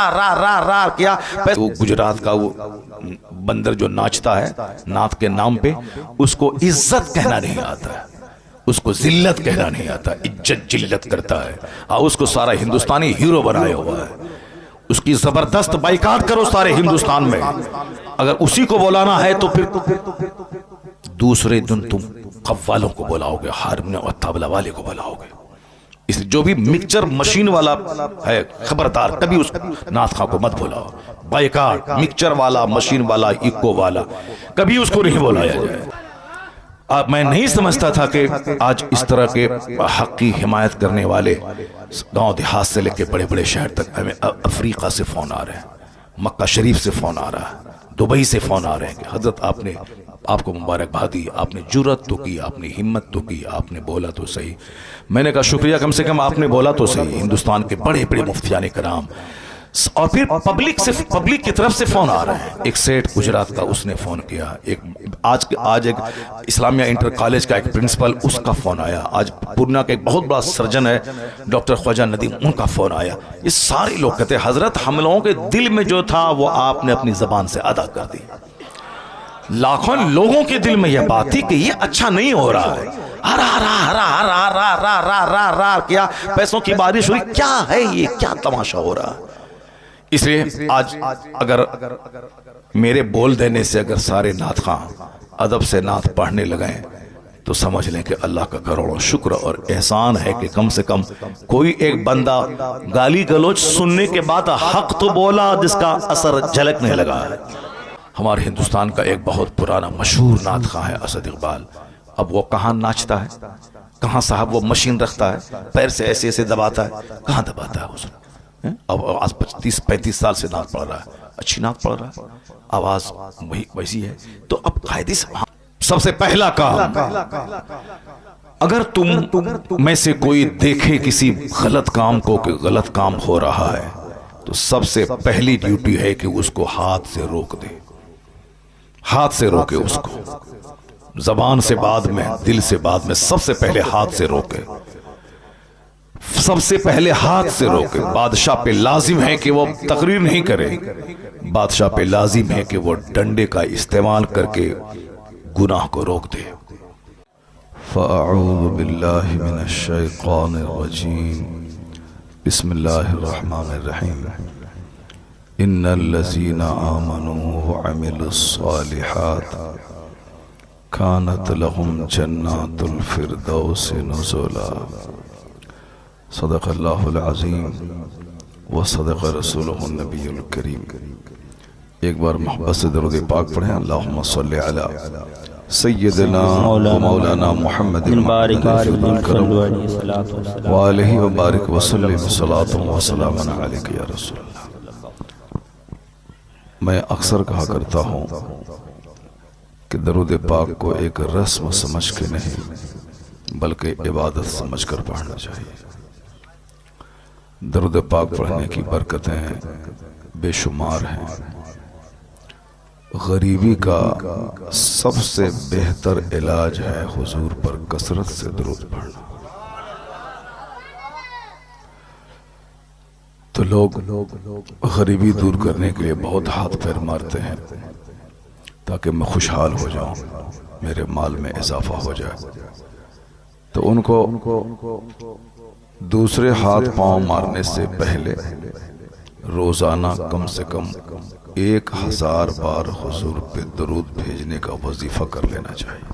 रा रा रा रा किया। वो गुजरात का वो बंदर जो नाचता है नाथ के नाम पे, उसको इज्जत कहना नहीं आता है, उसको जिल्लत कहना नहीं आता, इज्जत जिल्लत करता है। और उसको सारा हिंदुस्तानी हीरो बनाया हुआ है। उसकी जबरदस्त बाइकाट करो सारे हिंदुस्तान में। अगर उसी को बुलाना है तो फिर दूसरे दिन तुम कव्वालों को बुलाओगे, हारमोनियम और तबला वाले को बुलाओगे। इसलिए जो भी मिक्सचर मशीन वाला है खबरदार कभी उस नाथ खां को मत बुलाओ। बाइकाट, मिक्सचर वाला, मशीन वाला, इको वाला, कभी उसको नहीं बुलाया जाए। अब मैं नहीं समझता था कि आज इस तरह के हक की हिमायत करने वाले गांव देहात से लेकर बड़े बड़े शहर तक, हमें अफ्रीका से फोन आ रहे हैं, मक्का शरीफ से फोन आ रहा है, दुबई से फोन आ रहे हैं कि हजरत आपने, आपको मुबारकबाद दी, आपने जुर्रत तो की, आपने हिम्मत तो की, आपने बोला तो सही। मैंने कहा शुक्रिया, कम से कम आपने बोला तो सही। हिंदुस्तान के बड़े बड़े मुफ्तियाने कराम, और फिर पब्लिक की तरफ से फोन आ रहे हैं। एक सेठ गुजरात का, उसने फोन किया। एक आज एक इस्लामिया इंटर कॉलेज का एक प्रिंसिपल, उसका फोन आया। आज पूर्णा का एक बहुत बड़ा सर्जन है डॉक्टर ख्वाजा नदीम, उनका फोन आया। ये सारे लोग कहते हैं हजरत हम लोगों के दिल में जो था वो आपने अपनी जबान से अदा कर दी। लाखों लोगों के दिल में यह बात थी कि ये अच्छा नहीं हो रहा है, हरा हरा हरा हरा हरा हरा हरा हरा हरा क्या पैसों की बारिश हुई, क्या है ये, क्या तमाशा हो रहा है। इसलिए आज अगर मेरे बोल देने से अगर सारे नाथ खां अदब से नाथ पढ़ने लगे तो समझ लें कि अल्लाह का करोड़ों शुक्र और एहसान है कि कम से कम कोई एक बंदा गाली गलोच सुनने के बाद हक तो बोला जिसका असर झलकने लगा है। हमारे हिंदुस्तान का एक बहुत पुराना मशहूर नाथ खां है असद इकबाल। अब वो कहाँ नाचता है, कहाँ साहब वो मशीन रखता है, पैर से ऐसे ऐसे दबाता है, कहाँ दबाता है उसने। अब आज 35 साल से नात पढ़ रहा है, अच्छी नात पढ़ रहा है, आवाज वही वैसी है। तो अब कायदे से सबसे पहला काम, अगर तुम में से कोई देखे किसी गलत काम को कि गलत काम हो रहा है तो सबसे पहली ड्यूटी है कि उसको हाथ से रोक दे। हाथ से रोके उसको, जबान से बाद में, दिल से बाद में, सबसे पहले हाथ से रोके। सबसे पहले हाथ से रोके। बादशाह पे लाजिम है कि वो तकरीर नहीं करे, बादशाह पे लाजिम है कि वो डंडे का इस्तेमाल करके गुनाह को रोक दे। फ़अऊज़ु बिल्लाहि मिनश शैतानिर रजीम, बिस्मिल्लाहिर रहमानिर रहीम। इन्नल्लज़ीना आमनू व अमिलुस सालिहात कानत लहुम जन्नातुल फिरदौस नुज़ुला। सदक़ल्लाहुल अज़ीम व सदक़ रसूलुहुन नबियुल करीम। एक बार मोहब्बत से दरूद पाक पढ़ें। अल्लाहुम्मा सल्लि अला सय्यिदिना व मौलाना मुहम्मदिन व आलिहि व बारिक व सल्लिम सलातुन व सलामुन अलैका या रसूलल्लाह। मैं अक्सर कहा करता हूँ कि दरूद पाक को एक रस्म समझ के नहीं बल्कि इबादत समझ कर पढ़ना चाहिए। दरूद पाक पढ़ने की बरकतें बेशुमार हैं। गरीबी का सबसे बेहतर इलाज है हुजूर पर कसरत से दरूद पढ़ना। तो लोग गरीबी दूर करने के लिए बहुत हाथ पैर मारते हैं ताकि मैं खुशहाल हो जाऊं, मेरे माल में इजाफा हो जाए। तो उनको दूसरे हाथ पांव मारने से पहले रोजाना कम से कम 1000 बार हुजूर पे दरूद भेजने का वजीफा कर लेना चाहिए।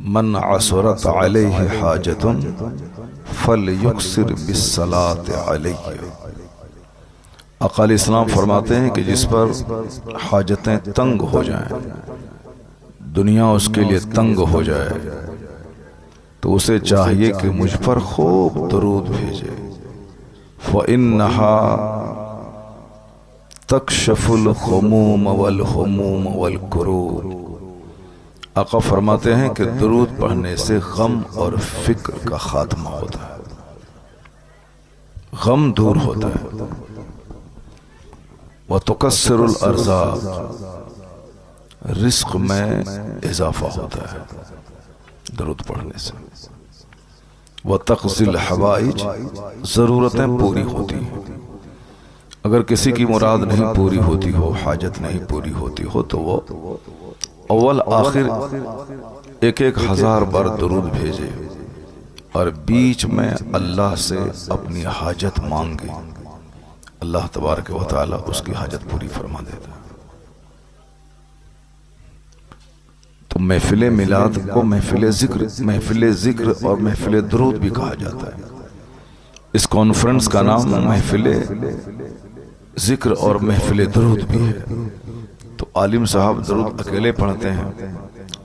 मन असरत अलैहि हाजतुन फलयुक्सिर बिस्सलात अलैहि। अकाल इस्लाम फरमाते हैं कि जिस पर हाजतें तंग हो जाएं, दुनिया उसके लिए तंग हो जाए, तो उसे चाहिए कि मुझ पर खूब दरूद भेजे। फ़इन्नहा तकशफुल खुमूम वल हुमूम वल कुरूब। आका फरमाते हैं कि दरूद पढ़ने से गम और फिक्र का खात्मा होता है, गम दूर होता है। व तुकस्सिरुल अर्ज़ाक़, रिस्क में इजाफा होता है दरूद पढ़ने से। व तक़ज़िल हवाइज, ज़रूरतें पूरी होती हैं। अगर किसी की मुराद नहीं पूरी होती हो, हाजत नहीं पूरी होती हो, तो वो अव्वल आखिर एक एक हजार बार दुरूद भेजे और बीच में अल्लाह से अपनी हाजत मांगे। अल्लाह तबारक व तआला उसकी हाजत पूरी फरमा देता है। तो महफिल मिलाद को महफिल जिक्र और महफिल दुरूद भी कहा जाता है। इस कॉन्फ्रेंस का नाम महफिल जिक्र और महफिल दुरूद भी है। तो आलिम साहब दुरूद अकेले पढ़ते हैं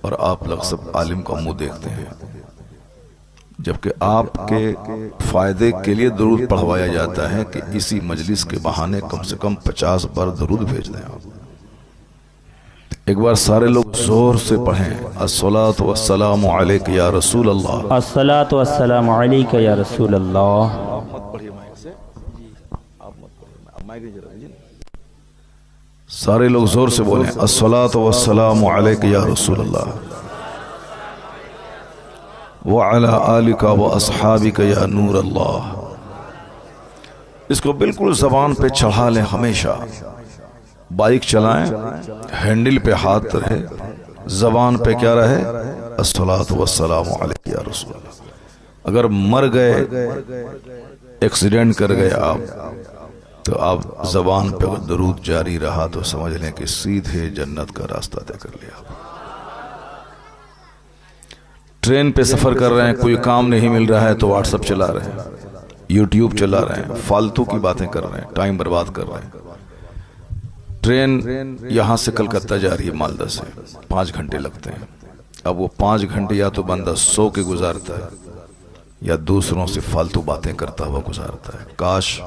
और आप लोग सब आलिम का मुंह देखते हैं, जबकि आपके फायदे के लिए दुरूद पढ़वाया जाता है कि इसी मजलिस के बहाने कम से कम 50 बार दुरूद भेज दें आप। एक बार सारे लोग जोर से पढ़ें, अस्सलातु वस्सलामु अलैका या रसूल अल्लाह। अस्सलातु वस्सलामु अलैका या रसूल अल्लाह। सारे लोग जोर से बोलें, अस्सलातु वस्सलामु अलैका या रसूल अल्लाह व अला आलिका व अस्हाबिका या नूर अल्लाह। इसको बिल्कुल जबान पे चढ़ा लें हमेशा। बाइक चलाएं, हैंडल पे हाथ रहे, जबान पे क्या रहे, अस्सलातु वस्सलामु अलैका या रसूल अल्लाह। अगर मर गए, एक्सीडेंट कर गए आप, तो आप जबान पे दुरूद जारी रहा तो समझ लें कि सीधे जन्नत का रास्ता तय कर लिया। ट्रेन पे सफर कर रहे हैं, कोई काम नहीं मिल रहा है तो व्हाट्सएप चला रहे हैं, यूट्यूब चला रहे हैं, फालतू की बातें कर रहे हैं, टाइम बर्बाद कर रहे हैं। ट्रेन यहां से कलकत्ता जा रही है, मालदा से 5 घंटे लगते हैं। अब वो 5 घंटे या तो बंदा सो के गुजारता है या दूसरों से फालतू बातें करता हुआ गुजारता है। काश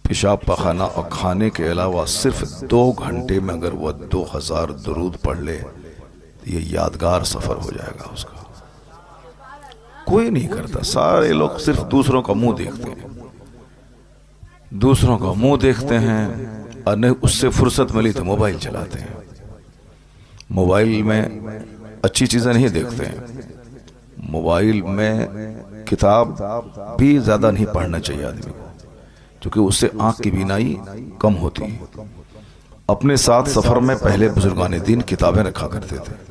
पेशाब पखाना और खाने के अलावा सिर्फ 2 घंटे में अगर वह 2000 दुरूद पढ़ ले, ये यादगार सफर हो जाएगा उसका। कोई नहीं करता, सारे लोग सिर्फ दूसरों का मुंह देखते हैं, दूसरों का मुंह देखते हैं, और नहीं उससे फुर्सत मिली तो मोबाइल चलाते हैं। मोबाइल में अच्छी चीजें नहीं देखते हैं। मोबाइल में किताब भी ज्यादा नहीं पढ़ना चाहिए आदमी को, क्योंकि उससे आंख की बीनाई कम होती है। अपने साथ सफर में पहले बुजुर्गान दीन किताबें रखा करते थे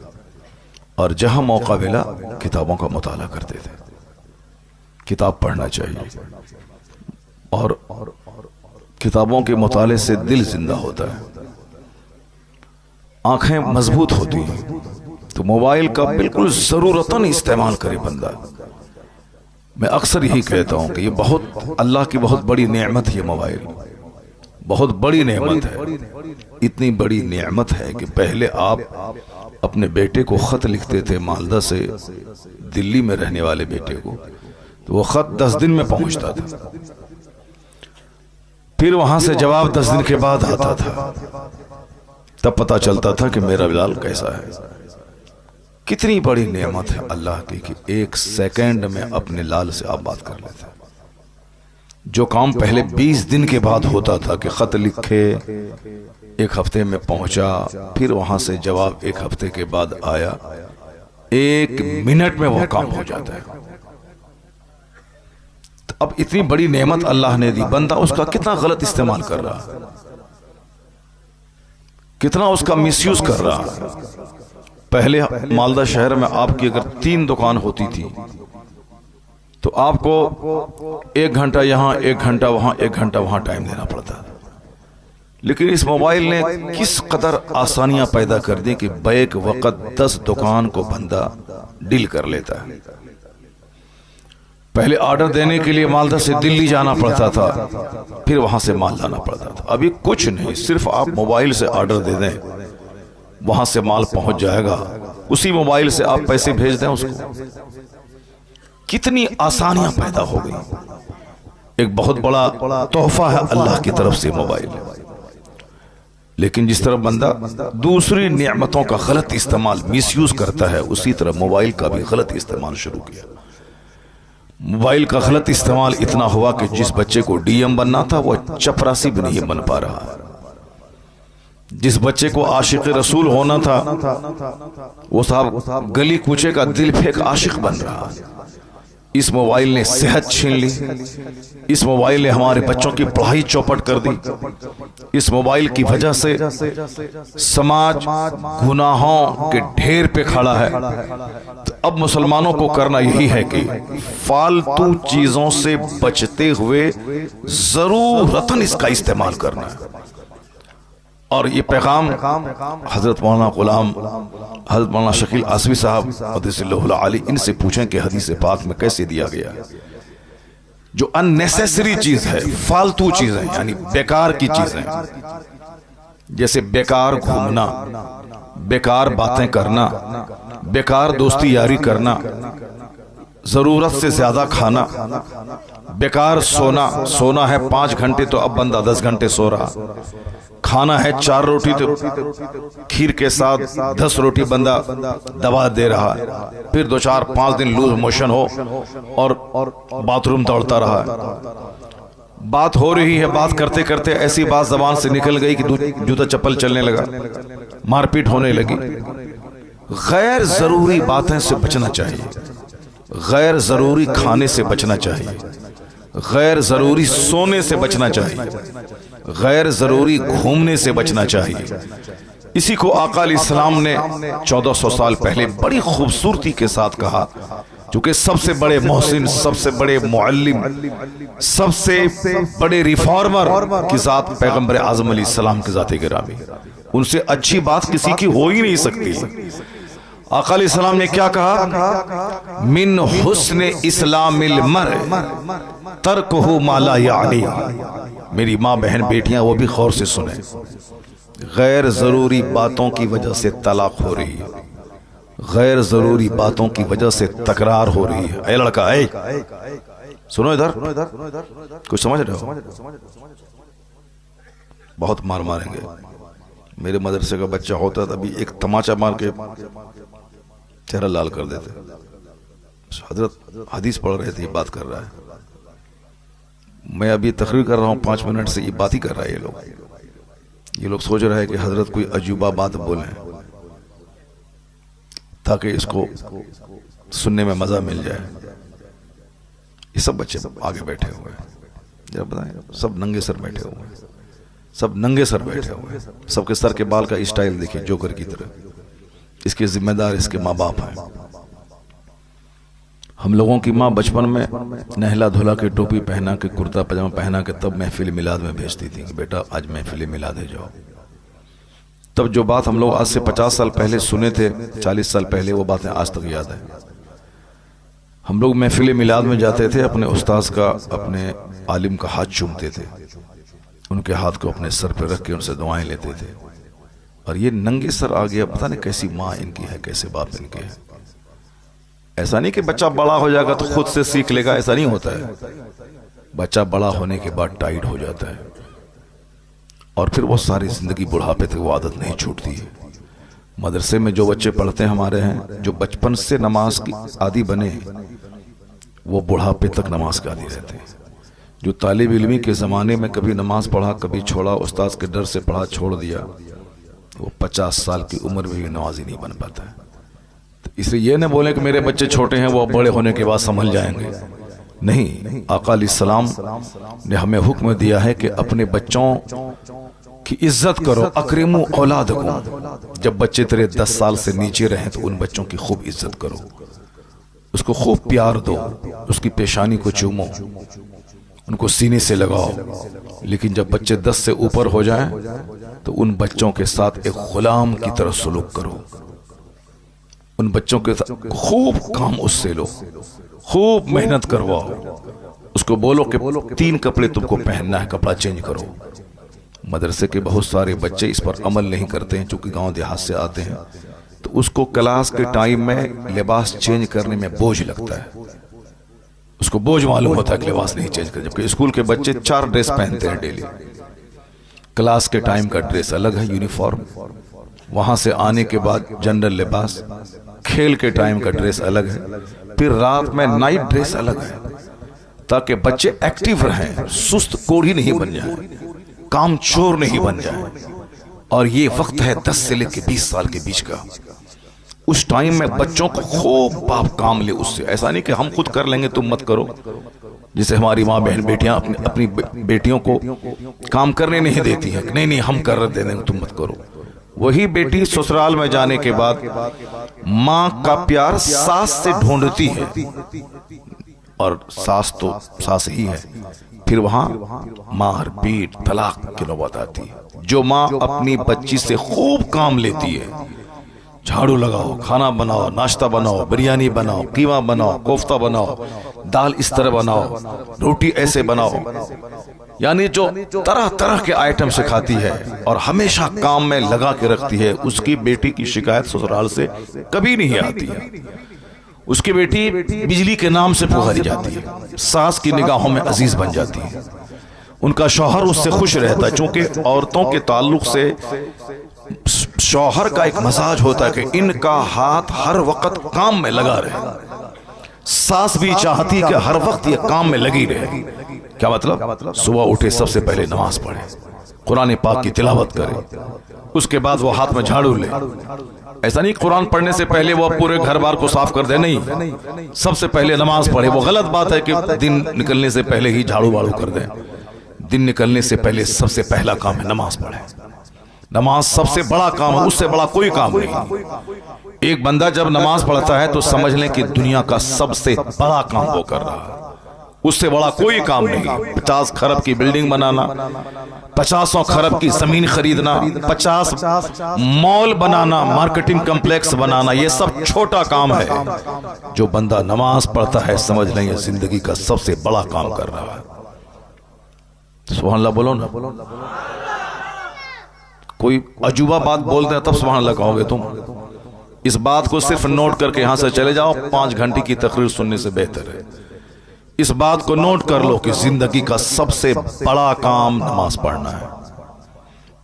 और जहां मौका मिला किताबों का मुताला करते थे। किताब पढ़ना चाहिए और किताबों के मुताले से दिल जिंदा होता है, आंखें मजबूत होती हैं। तो मोबाइल का बिल्कुल जरूरतन इस्तेमाल करे बंदा। मैं अक्सर यही कहता हूं कि ये बहुत अल्लाह की बहुत बड़ी नेमत है। ये मोबाइल बहुत बड़ी नेमत है। इतनी बड़ी नेमत है कि पहले आप अपने बेटे को खत लिखते थे, मालदा से दिल्ली में रहने वाले बेटे को, तो वो खत 10 दिन में पहुंचता था। फिर वहां से जवाब 10 दिन के बाद आता था, तब पता चलता था कि मेरा बिलाल कैसा है। कितनी बड़ी नेमत है अल्लाह की कि 1 सेकंड में अपने लाल से आप बात कर लेते हैं। जो काम पहले 20 दिन के बाद होता था कि खत लिखे, 1 हफ्ते में पहुंचा, फिर वहां से जवाब 1 हफ्ते के बाद आया, 1 मिनट में वह काम हो जाता है। तो अब इतनी बड़ी नेमत अल्लाह ने दी, बंदा उसका कितना गलत इस्तेमाल कर रहा, कितना उसका मिसयूज कर रहा। पहले मालदा शहर में आपकी अगर 3 दुकान होती थी तो आपको 1 घंटा यहां, 1 घंटा वहां, 1 घंटा वहां टाइम देना पड़ता था। लेकिन इस मोबाइल ने किस कदर आसानियां पैदा कर दी कि बैक वक्त 10 दुकान को बंदा डील कर लेता है। पहले ऑर्डर देने के लिए मालदा से दिल्ली जाना पड़ता था, फिर वहां से माल लाना पड़ता था। अभी कुछ नहीं, सिर्फ आप मोबाइल से ऑर्डर दे दें, वहां से माल पहुंच जाएगा, उसी मोबाइल से आप पैसे भेज दें उसको। कितनी आसानियां पैदा हो गई। एक बहुत बड़ा तोहफा है अल्लाह की तरफ से मोबाइल। लेकिन जिस तरह बंदा दूसरी नियमतों का गलत इस्तेमाल, मिसयूज करता है, उसी तरह मोबाइल का भी गलत इस्तेमाल शुरू किया। मोबाइल का गलत इस्तेमाल इतना हुआ कि जिस बच्चे को डीएम बनना था वो चपरासी भी नहीं बन पा रहा। जिस बच्चे को आशिक रसूल होना था वो साहब गली कूचे का दिल फेंक आशिक बन रहा। इस मोबाइल ने सेहत छीन ली, इस मोबाइल ने हमारे बच्चों की पढ़ाई चौपट कर दी। इस मोबाइल की वजह से समाज गुनाहों के ढेर पे खड़ा है। तो अब मुसलमानों को करना यही है कि फालतू चीजों से बचते हुए जरूरतन इसका इस्तेमाल करना है। और ये पैगाम हजरत मौलाना गुलाम, हजरत मौलाना शकील आसवी साहब क़द्दसल्लाहु अली, इनसे पूछें कि हदीस पाक में कैसे दिया गया है। जो अननेसेसरी चीज है, फालतू चीज है, यानी बेकार की चीज है, जैसे बेकार घूमना, बेकार बातें करना, बेकार दोस्ती यारी करना, जरूरत से ज्यादा खाना, बेकार सोना। सोना है 5 घंटे तो अब बंदा 10 घंटे सो रहा। खाना है 4 रोटी तो खीर के साथ 10 रोटी बंदा दबा दे रहा है। फिर 2 4 5 दिन लूज मोशन हो और बाथरूम दौड़ता रहा है। बात हो रही है, बात करते करते ऐसी बात जबान से निकल गई कि जूता चप्पल चलने लगा, मारपीट होने लगी। गैर जरूरी बातें से बचना चाहिए, गैर जरूरी खाने से बचना चाहिए, गैर जरूरी सोने से बचना चाहिए, गैर जरूरी घूमने से बचना चाहिए। इसी को आका अलैहिस्सलाम ने 1400 साल पहले बड़ी खूबसूरती के साथ कहा, क्योंकि सबसे बड़े मोहसिन, सबसे बड़े मुअल्लिम, सबसे बड़े रिफॉर्मर की जात पैगंबर आज़म अलैहिस्सलाम की जात गिरामी, उनसे अच्छी बात किसी की हो ही नहीं सकती। आका अलैहिस्सलाम ने क्या कहा? मिन हुस्न इस्लामिल मर तरकुहु मा ला यानी। मेरी माँ बहन बेटियां वो भी गौर से सुने, गैर जरूरी बातों की वजह से तलाक हो रही है, गैर जरूरी बातों की वजह से तकरार हो रही है। ऐ लड़का, ऐ सुनो इधर, कुछ समझ रहे हो? बहुत मार मारेंगे। मेरे मदरसे का बच्चा होता था, अभी एक तमाचा मार के चेहरा लाल कर देते। हजरत हदीस पढ़ रहे थे, ये बात कर रहा है। मैं अभी तकरीर कर रहा हूँ 5 मिनट से, ये बात ही कर रहा है। ये लोग सोच रहे हैं कि हजरत कोई अजूबा बात बोले ताकि इसको सुनने में मजा मिल जाए। ये सब बच्चे आगे बैठे हुए हैं, जरा बताएं, सब नंगे सर बैठे हुए हैं, सब नंगे सर बैठे हुए हैं। सबके सर के बाल का स्टाइल देखिए, जोकर की तरह। इसके जिम्मेदार इसके माँ बाप हैं। हम लोगों की माँ बचपन में नहला धुला के, टोपी पहना के, कुर्ता पजामा पहना के तब महफिल मिलाद में भेजती थी कि बेटा आज महफिल मिलाद है जाओ। तब जो बात हम लोग आज से 50 साल पहले सुने थे, 40 साल पहले, वो बातें आज तक याद है। हम लोग महफिल मिलाद में जाते थे, अपने उस्ताद का, अपने आलिम का हाथ चूमते थे, उनके हाथ को अपने सर पर रख के उनसे दुआएं लेते थे। और ये नंगे सर आ गया, पता नहीं कैसी माँ इनकी है, कैसे बाप इनके है। ऐसा नहीं कि बच्चा बड़ा हो जाएगा तो खुद से सीख लेगा, ऐसा नहीं होता है। बच्चा बड़ा होने के बाद टाइट हो जाता है और फिर वो सारी जिंदगी बुढ़ापे तक वो आदत नहीं छूटती है। मदरसे में जो बच्चे पढ़ते हैं हमारे हैं, जो बचपन से नमाज की आदी बने, वो बुढ़ापे तक नमाज के आदी रहते हैं। जो तालिब इल्मी के ज़माने में कभी नमाज पढ़ा, कभी छोड़ा, उस्ताद के डर से पढ़ा छोड़ दिया, वो 50 साल की उम्र में भी नमाजी नहीं बन पाता है। तो इसलिए ये न बोले कि मेरे बच्चे छोटे हैं, वो बड़े होने के बाद संभल जाएंगे। नहीं, आका अलैहिस्सलाम ने हमें हुक्म दिया है कि अपने बच्चों की इज्जत करो। अक्रिमु औलादकुम। जब बच्चे तेरे 10 साल से नीचे रहें तो उन बच्चों की खूब इज्जत करो, उसको खूब प्यार दो, उसकी पेशानी को चूमो, उनको सीने से लगाओ। लेकिन जब बच्चे 10 से ऊपर हो जाएं तो उन बच्चों के साथ एक गुलाम की तरह सलूक करो। उन बच्चों के साथ खूब काम उससे लो, खूब मेहनत करवाओ। उसको बोलो कि 3 कपड़े तुमको पहनना है, कपड़ा चेंज करो। मदरसे के बहुत सारे बच्चे इस पर अमल नहीं करते हैं, चूंकि गांव देहात से आते हैं, तो उसको क्लास के टाइम में लिबास चेंज करने में बोझ लगता है। उसको बोझ मालूम होता है कि लिबास नहीं चेंज कर, जबकि स्कूल के बच्चे 4 ड्रेस पहनते हैं डेली। क्लास के टाइम का ड्रेस अलग है, यूनिफॉर्म, वहां से आने के बाद जनरल लिबास, खेल के टाइम का ड्रेस अलग है, फिर रात में नाइट ड्रेस अलग है, ताकि बच्चे एक्टिव रहें, सुस्त कोढ़ी नहीं बन जाए, काम चोर नहीं बन जाए। और ये वक्त है 10 से लेकर 20 साल के बीच का, उस टाइम में बच्चों को खूब बाप काम ले उससे। ऐसा नहीं कि हम खुद कर लेंगे तुम मत करो, जिसे हमारी माँ बहन बेटियां अपनी बेटियों को काम करने नहीं देती हैं, नहीं नहीं हम कर दे देंगे तुम मत करो। वही बेटी ससुराल में जाने के बाद माँ का प्यार सास से ढूंढती है, और सास तो सास ही है। फिर वहां मार पीट तलाक की नौबत आती है। जो माँ अपनी बच्ची से खूब काम लेती है, झाड़ू लगाओ, खाना बनाओ, नाश्ता बनाओ, बिरयानी बनाओ, कीमा बनाओ, कोफ्ता बनाओ, दाल इस तरह बनाओ, रोटी ऐसे बनाओ, यानी जो तरह तरह के आइटम सिखाती है और हमेशा काम में लगा के रखती है, उसकी बेटी की शिकायत ससुराल से कभी नहीं आती है। उसकी बेटी बिजली के नाम से पुकारी जाती है, सास की निगाहों में अजीज बन जाती है। उनका शौहर उससे खुश रहता है, चूंकि औरतों के ताल्लुक से शौहर का एक मजाज होता है कि इनका हाथ हर वक्त काम में लगा रहे। सास भी चाहती है कि हर वक्त ये काम में लगी रहे। क्या मतलब? सुबह उठे सबसे पहले नमाज पढ़े, कुरान पाक की तिलावत करे, उसके बाद वो हाथ में झाड़ू ले। ऐसा नहीं कुरान पढ़ने से पहले वो पूरे घर बार को साफ कर दे, नहीं, सबसे पहले नमाज पढ़े। वो गलत बात है कि दिन निकलने से पहले ही झाड़ू वाड़ू कर दे। दिन निकलने से पहले सबसे पहला काम है नमाज पढ़े। नमाज सबसे बड़ा काम है, उससे बड़ा कोई काम नहीं। एक बंदा जब नमाज पढ़ता है तो समझ लें कि दुनिया का सबसे बड़ा काम वो कर रहा है, उससे बड़ा कोई काम नहीं। 50 खरब की बिल्डिंग बनाना, 50 खरब की जमीन खरीदना, 50 मॉल बनाना, मार्केटिंग कॉम्प्लेक्स बनाना, ये सब छोटा काम है। जो बंदा नमाज पढ़ता है समझ लें ये जिंदगी का सबसे बड़ा काम कर रहा है। सुभान अल्लाह बोलो ना। कोई अजूबा बात बोलते हैं तब सुभान अल्लाह कहोगे तुम। इस बात को सिर्फ नोट करके यहां से चले जाओ, 5 घंटे की तकरीर सुनने से बेहतर है। इस बात को नोट कर लो कि जिंदगी का सबसे बड़ा काम नमाज पढ़ना है।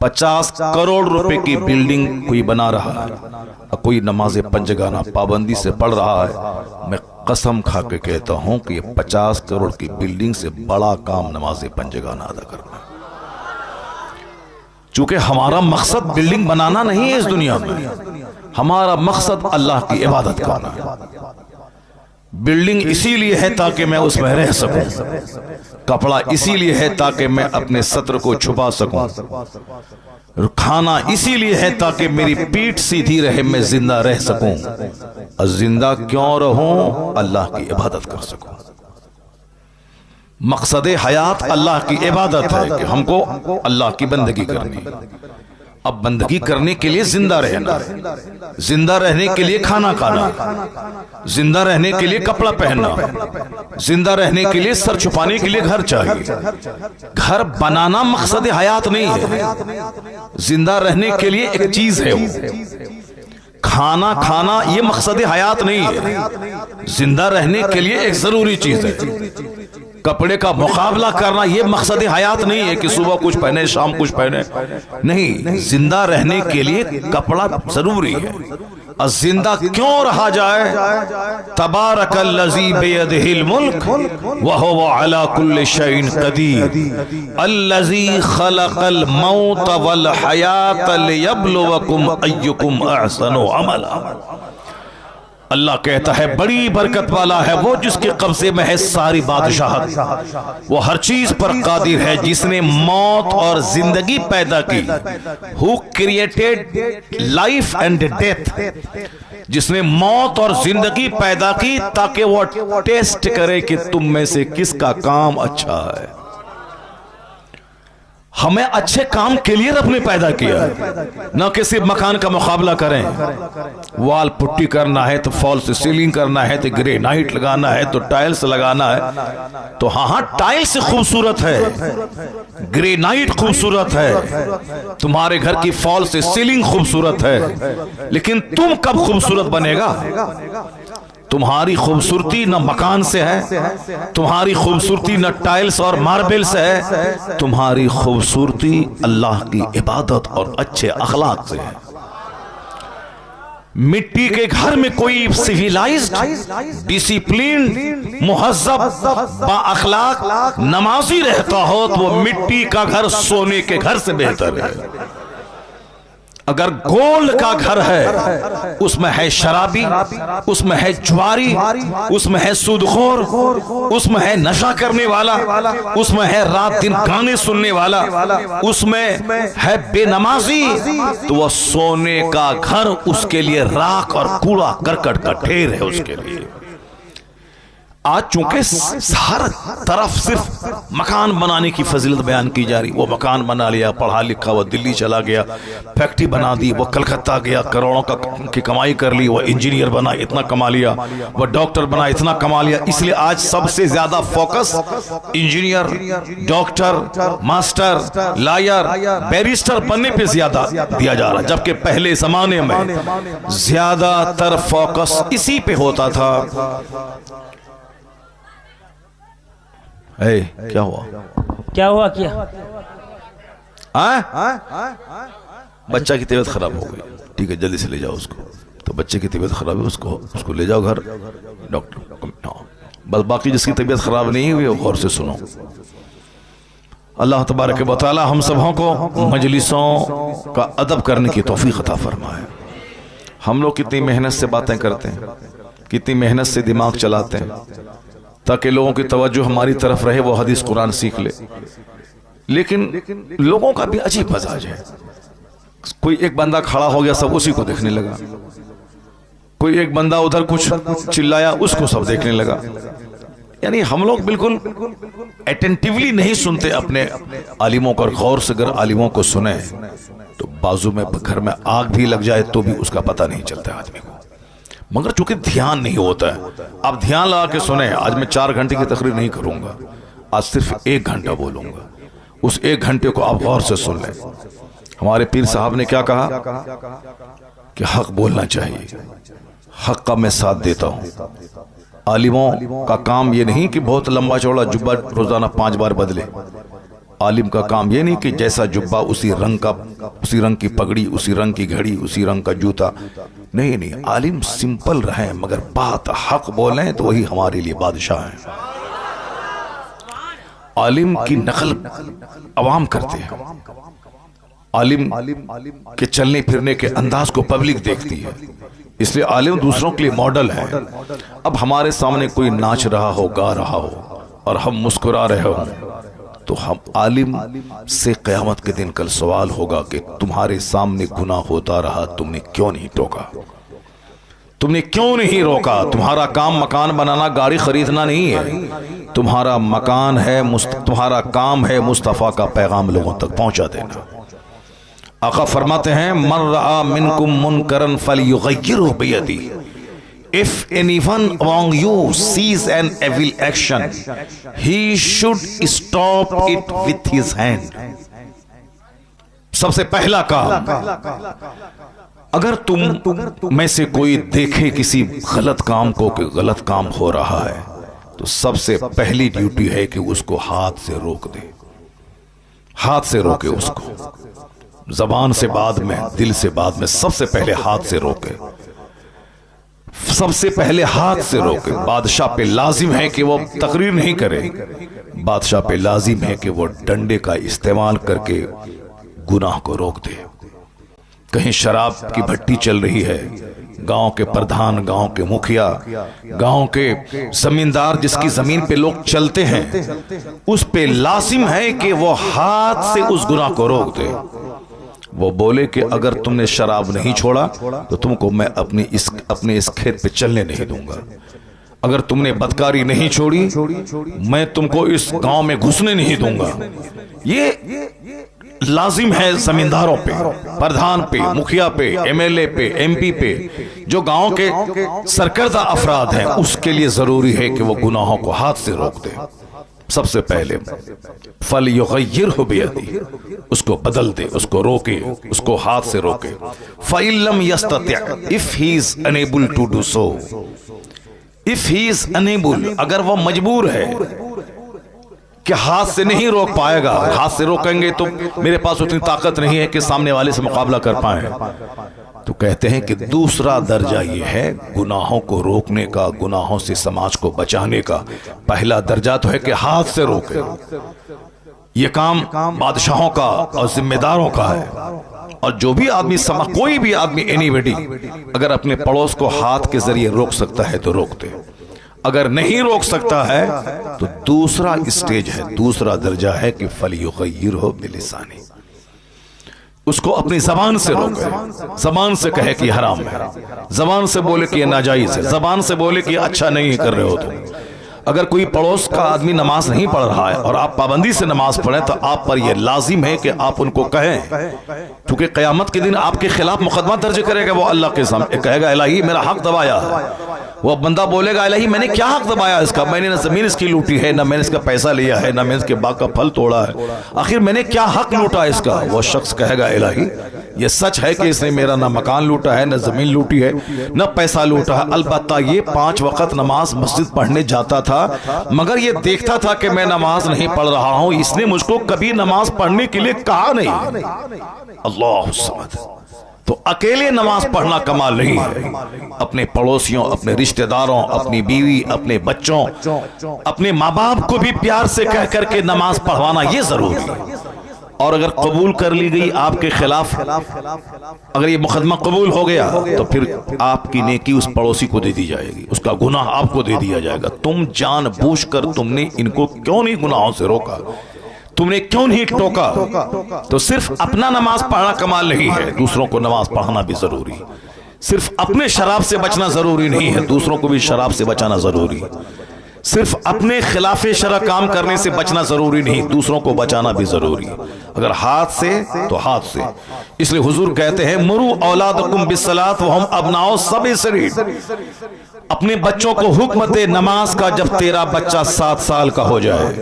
50 करोड़ रुपए की बिल्डिंग कोई बना रहा है और कोई नमाज पंजगाना पाबंदी से पढ़ रहा है, मैं कसम खा के कहता हूं कि ये 50 करोड़ की बिल्डिंग से बड़ा काम नमाज पंजगाना अदा करना है। चूंकि हमारा मकसद बिल्डिंग बनाना नहीं है इस दुनिया में, हमारा मकसद अल्लाह की इबादत करना है। बिल्डिंग इसीलिए है ताकि मैं उसमें रह सकूं, कपड़ा इसीलिए है ताकि मैं अपने सत्र को छुपा सकूं, खाना इसीलिए है ताकि मेरी पीठ सीधी रहे, मैं जिंदा रह सकूं। और जिंदा क्यों रहूं? अल्लाह की इबादत कर सकूं। मकसद हयात अल्लाह की इबादत है कि हमको अल्लाह की बंदगी करनी। अब बंदगी करने के लिए जिंदा रहना, जिंदा रहने के लिए खाना खाना, जिंदा रहने के लिए कपड़ा पहनना, जिंदा रहने के लिए सर छुपाने के लिए घर चाहिए। घर बनाना मकसद हयात नहीं है, जिंदा रहने के लिए एक चीज है वो। खाना खाना ये मकसद हयात नहीं है, जिंदा रहने के लिए एक जरूरी चीज है। कपड़े का मुकाबला करना ये मकसद हयात नहीं है कि सुबह कुछ पहने शाम कुछ पहने, नहीं, जिंदा रहने के लिए कपड़ा जरूरी है। और जिंदा क्यों रहा जाए? तबारकल्लज़ी बियदिहिल मुल्क व हुवा अला कुल्लि शैइन क़दीर अल्लज़ी खलक़ल मौत वल हयात लियब्लुवकुम अय्युकुम अहसनु अमला। अल्लाह कहता है बड़ी बरकत वाला है वो जिसके कब्जे में है सारी बादशाहत, वो हर चीज पर कादिर है, जिसने मौत और जिंदगी पैदा की। Who created life and death, जिसने मौत और जिंदगी पैदा की ताकि वो टेस्ट करे कि तुम में से किसका काम अच्छा है। हमें अच्छे काम के लिए रब ने पैदा किया, न कि सिर्फ मकान का मुकाबला करें। वॉल पुट्टी करना है तो फॉल्स सीलिंग करना है तो ग्रेनाइट लगाना है तो टाइल्स लगाना है, तो हाँ टाइल्स खूबसूरत है, ग्रेनाइट खूबसूरत है, तुम्हारे घर की फॉल्स सीलिंग खूबसूरत है, लेकिन तुम कब खूबसूरत बनेगा? तुम्हारी खूबसूरती न मकान से है, तुम्हारी खूबसूरती न टाइल्स और मार्बल से है, तुम्हारी खूबसूरती अल्लाह की इबादत और अच्छे अखलाक से है। मिट्टी के घर में कोई सिविलाइज्ड, डिसिप्लिन, मुहज्जब, बाअखलाक नमाजी रहता हो तो वो मिट्टी का घर सोने के घर से बेहतर है। अगर गोल्ड का घर है उसमें है शराबी, उसमें है जुआरी, उसमें है सूदखोर, उसमें है नशा करने वाला, उसमें है रात दिन गाने सुनने वाला, उसमें है बेनमाजी, तो वह सोने का घर उसके लिए राख और कूड़ा करकट का ढेर है उसके लिए। आज चूंकि हर तरफ सिर्फ मकान बनाने की फजीलत बयान की जा रही, वो मकान बना लिया, पढ़ा लिखा, वो दिल्ली चला गया, फैक्ट्री बना दी, वो कलकत्ता गया, करोड़ों की कमाई कर ली, वो इंजीनियर बना, इतना कमा लिया, वो डॉक्टर बना, इतना कमा लिया। इसलिए आज सबसे ज्यादा focus engineer, doctor, master, lawyer, barrister बनने पे ज्यादा दिया जा रहा है, जबकि पहले जमाने में ज्यादातर फोकस इसी पे होता था। क्या हुआ? क्या हुआ? क्या बच्चा की तबीयत खराब हो गई, ठीक है जल्दी से ले जाओ उसको। तो बच्चे की तबीयत खराब है, उसको ले जाओ घर, डॉक्टर। हाँ, बस बाकी जिसकी तबीयत खराब नहीं हुई वो गौर से सुनो। अल्लाह तबारक व तआला हम सबों को मजलिसों का अदब करने की तौफीक अता फरमाए। हम लोग कितनी मेहनत से बातें करते हैं, कितनी मेहनत से दिमाग चलाते हैं ताकि लोगों की तवज्जो हमारी तरफ रहे, वो हदीस कुरान सीख ले। लेकिन लोगों का भी अजीब मजाज है। कोई एक बंदा खड़ा हो गया, सब उसी को देखने लगा। कोई एक बंदा उधर कुछ चिल्लाया, उसको सब देखने लगा। यानी हम लोग बिल्कुल अटेंटिवली नहीं सुनते अपने आलिमों को। और गौर से अगर आलिमों को सुने तो बाजू में घर में आग भी लग जाए तो भी उसका पता नहीं चलता आदमी को, मगर चूंकि ध्यान नहीं होता है। आप ध्यान लगा के सुने। आज मैं 4 घंटे की तकरीर नहीं करूंगा, आज सिर्फ 1 घंटा बोलूंगा। उस 1 घंटे को आप गौर से सुन लें। हमारे पीर साहब ने क्या कहा कि हक बोलना चाहिए, हक का मैं साथ देता हूं। आलिमों का काम ये नहीं कि बहुत लंबा चौड़ा जुब्बा रोजाना 5 बार बदले। आलिम का काम ये नहीं कि जैसा जुब्बा उसी रंग की पगड़ी, उसी रंग की घड़ी, उसी रंग का जूता। नहीं, आलिम सिंपल रहे मगर बात हक बोलें तो वही हमारे लिए बादशाह हैं। आलिम की नकल अवाम करते हैं, आलिम के चलने फिरने के अंदाज को पब्लिक देखती है, इसलिए आलिम दूसरों के लिए मॉडल है। अब हमारे सामने कोई नाच रहा हो, गा रहा हो और हम मुस्कुरा रहे हो तो हम आलिम से क़यामत के दिन कल सवाल होगा कि तुम्हारे सामने गुनाह होता रहा, तुमने क्यों नहीं टोका, तुमने क्यों नहीं रोका। तुम्हारा काम मकान बनाना, गाड़ी खरीदना नहीं है। तुम्हारा मकान है, तुम्हारा काम है मुस्तफ़ा का पैगाम लोगों तक पहुंचा देना। आका फरमाते हैं मन रआ मिनकुम मुनकरन फलयुगय्यिरहु बियदिही। If anyone among you sees an evil action, he should stop it with his hand. सबसे पहला काम, अगर तुम में से कोई देखे किसी गलत काम को कि गलत काम हो रहा है तो सबसे पहली ड्यूटी है कि उसको हाथ से रोक दे। हाथ से रोके उसको, जबान से बाद में, दिल से बाद में, सबसे पहले हाथ से रोके। सबसे पहले हाथ से रोके। बादशाह पे लाजिम है कि वो तकरीर नहीं करे, बादशाह पे लाजिम है कि वो डंडे का इस्तेमाल करके गुनाह को रोक दे। कहीं शराब की भट्टी चल रही है, गांव के प्रधान, गांव के मुखिया, गांव के जमींदार जिसकी जमीन पे लोग चलते हैं, उस पे लाजिम है कि वो हाथ से उस गुनाह को रोक दे। वो बोले कि अगर तुमने शराब नहीं छोड़ा तो तुमको मैं अपने इस खेत पे चलने नहीं दूंगा। अगर तुमने बदकारी नहीं छोड़ी मैं तुमको इस गांव में घुसने नहीं दूंगा। ये लाजिम है जमींदारों पे, प्रधान पे, मुखिया पे, एमएलए पे, एमपी पे, जो गांव के सरकर्दा अफराद हैं, उसके लिए जरूरी है कि वो गुनाहों को हाथ से रोक दे। सबसे पहले फलयुगय्यिरहु बियदिही, उसको बदल दे, उसको रोके, उसको हाथ से रोके। फ़इल्लम यस्तति', if he is unable to do so, if he is unable, अगर वो मजबूर है कि हाथ से नहीं रोक पाएगा, हाथ से रोकेंगे तो मेरे पास उतनी ताकत नहीं है कि सामने वाले से मुकाबला कर पाए, तो कहते हैं कि दूसरा दर्जा ये है गुनाहों को रोकने का, गुनाहों से समाज को बचाने का। पहला दर्जा तो है कि हाथ से रोके। ये काम बादशाहों का और जिम्मेदारों का है। और जो भी आदमी कोई भी आदमी एनीबडी अगर अपने पड़ोस को हाथ के जरिए रोक सकता है तो रोक दे। अगर नहीं रोक सकता है तो दूसरा स्टेज है, दूसरा दर्जा है कि फलयुगय्यिरहु बिलिसानी, उसको अपनी जबान से रोके, जबान से कहे कि हराम है, जबान से बोले कि ये नाजायज है, जबान से बोले कि अच्छा नहीं कर रहे हो तुम। अगर कोई पड़ोस का आदमी नमाज नहीं पढ़ रहा है और आप पाबंदी से नमाज पढ़ें तो आप पर यह लाजिम है कि आप उनको कहें, क्योंकि क़यामत के दिन आपके खिलाफ मुकदमा दर्ज करेगा वो अल्लाह के सामने, कहेगा इलाही मेरा हक दबाया है। वो बंदा बोलेगा इलाही मैंने क्या हक दबाया इसका, मैंने ना जमीन इसकी लूटी है, ना मैंने इसका पैसा लिया है, ना मैंने इसके बाग का फल तोड़ा है, आखिर मैंने क्या हक लूटा इसका। वो शख्स कहेगा इलाही ये सच है कि इसने मेरा ना मकान लूटा है, ना जमीन लूटी है, ना पैसा लूटा है, अलबत्ता ये 5 वक्त नमाज मस्जिद पढ़ने जाता था, मगर ये देखता था कि मैं नमाज नहीं पढ़ रहा हूं, इसने मुझको कभी नमाज पढ़ने के लिए कहा नहीं। अल्लाह समद। तो अकेले नमाज पढ़ना कमाल नहीं है, अपने पड़ोसियों, अपने रिश्तेदारों, अपनी बीवी, अपने बच्चों, अपने माँ बाप को भी प्यार से कह करके नमाज पढ़वाना ये जरूरी है। और अगर कबूल कर ली गई आपके खिलाफ, अगर ये मुकदमा कबूल हो गया तो फिर आपकी नेकी उस पड़ोसी को दे दी जाएगी, उसका गुनाह आपको दे दिया जाएगा। तुम जानबूझकर तुमने इनको क्यों नहीं गुनाहों से रोका, तुमने क्यों नहीं टोका। तो सिर्फ अपना नमाज पढ़ना कमाल नहीं है, दूसरों को नमाज पढ़ाना भी जरूरी है। सिर्फ अपने शराब से बचना जरूरी नहीं है, दूसरों को भी शराब से बचाना जरूरी है। सिर्फ अपने खिलाफे शरा काम करने से बचना जरूरी नहीं, दूसरों को बचाना भी जरूरी है। अगर हाथ से तो हाथ से। इसलिए हुजूर कहते हैं मुरू औलादकुम बिस्सलात वहुम अबनाओ सबई सरीर, अपने बच्चों को हुक्म दे नमाज का जब तेरा बच्चा 7 साल का हो जाए।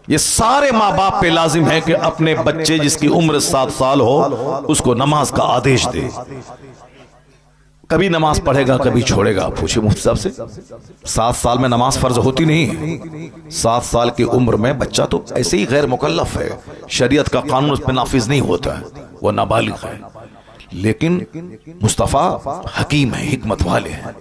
ये सारे माँ बाप पे लाजिम है कि अपने बच्चे जिसकी उम्र 7 साल हो उसको नमाज का आदेश दे। कभी नमाज पढ़ेगा कभी छोड़ेगा, पूछे मुफ्ती साहब से। 7 साल में नमाज फर्ज होती नहीं है। 7 साल की उम्र में बच्चा तो ऐसे ही गैर मुकल्लफ है, शरीयत का कानून उस पर नाफिज नहीं होता है, वह नाबालिग है। लेकिन मुस्तफ़ा हकीम है, हिकमत वाले हैं,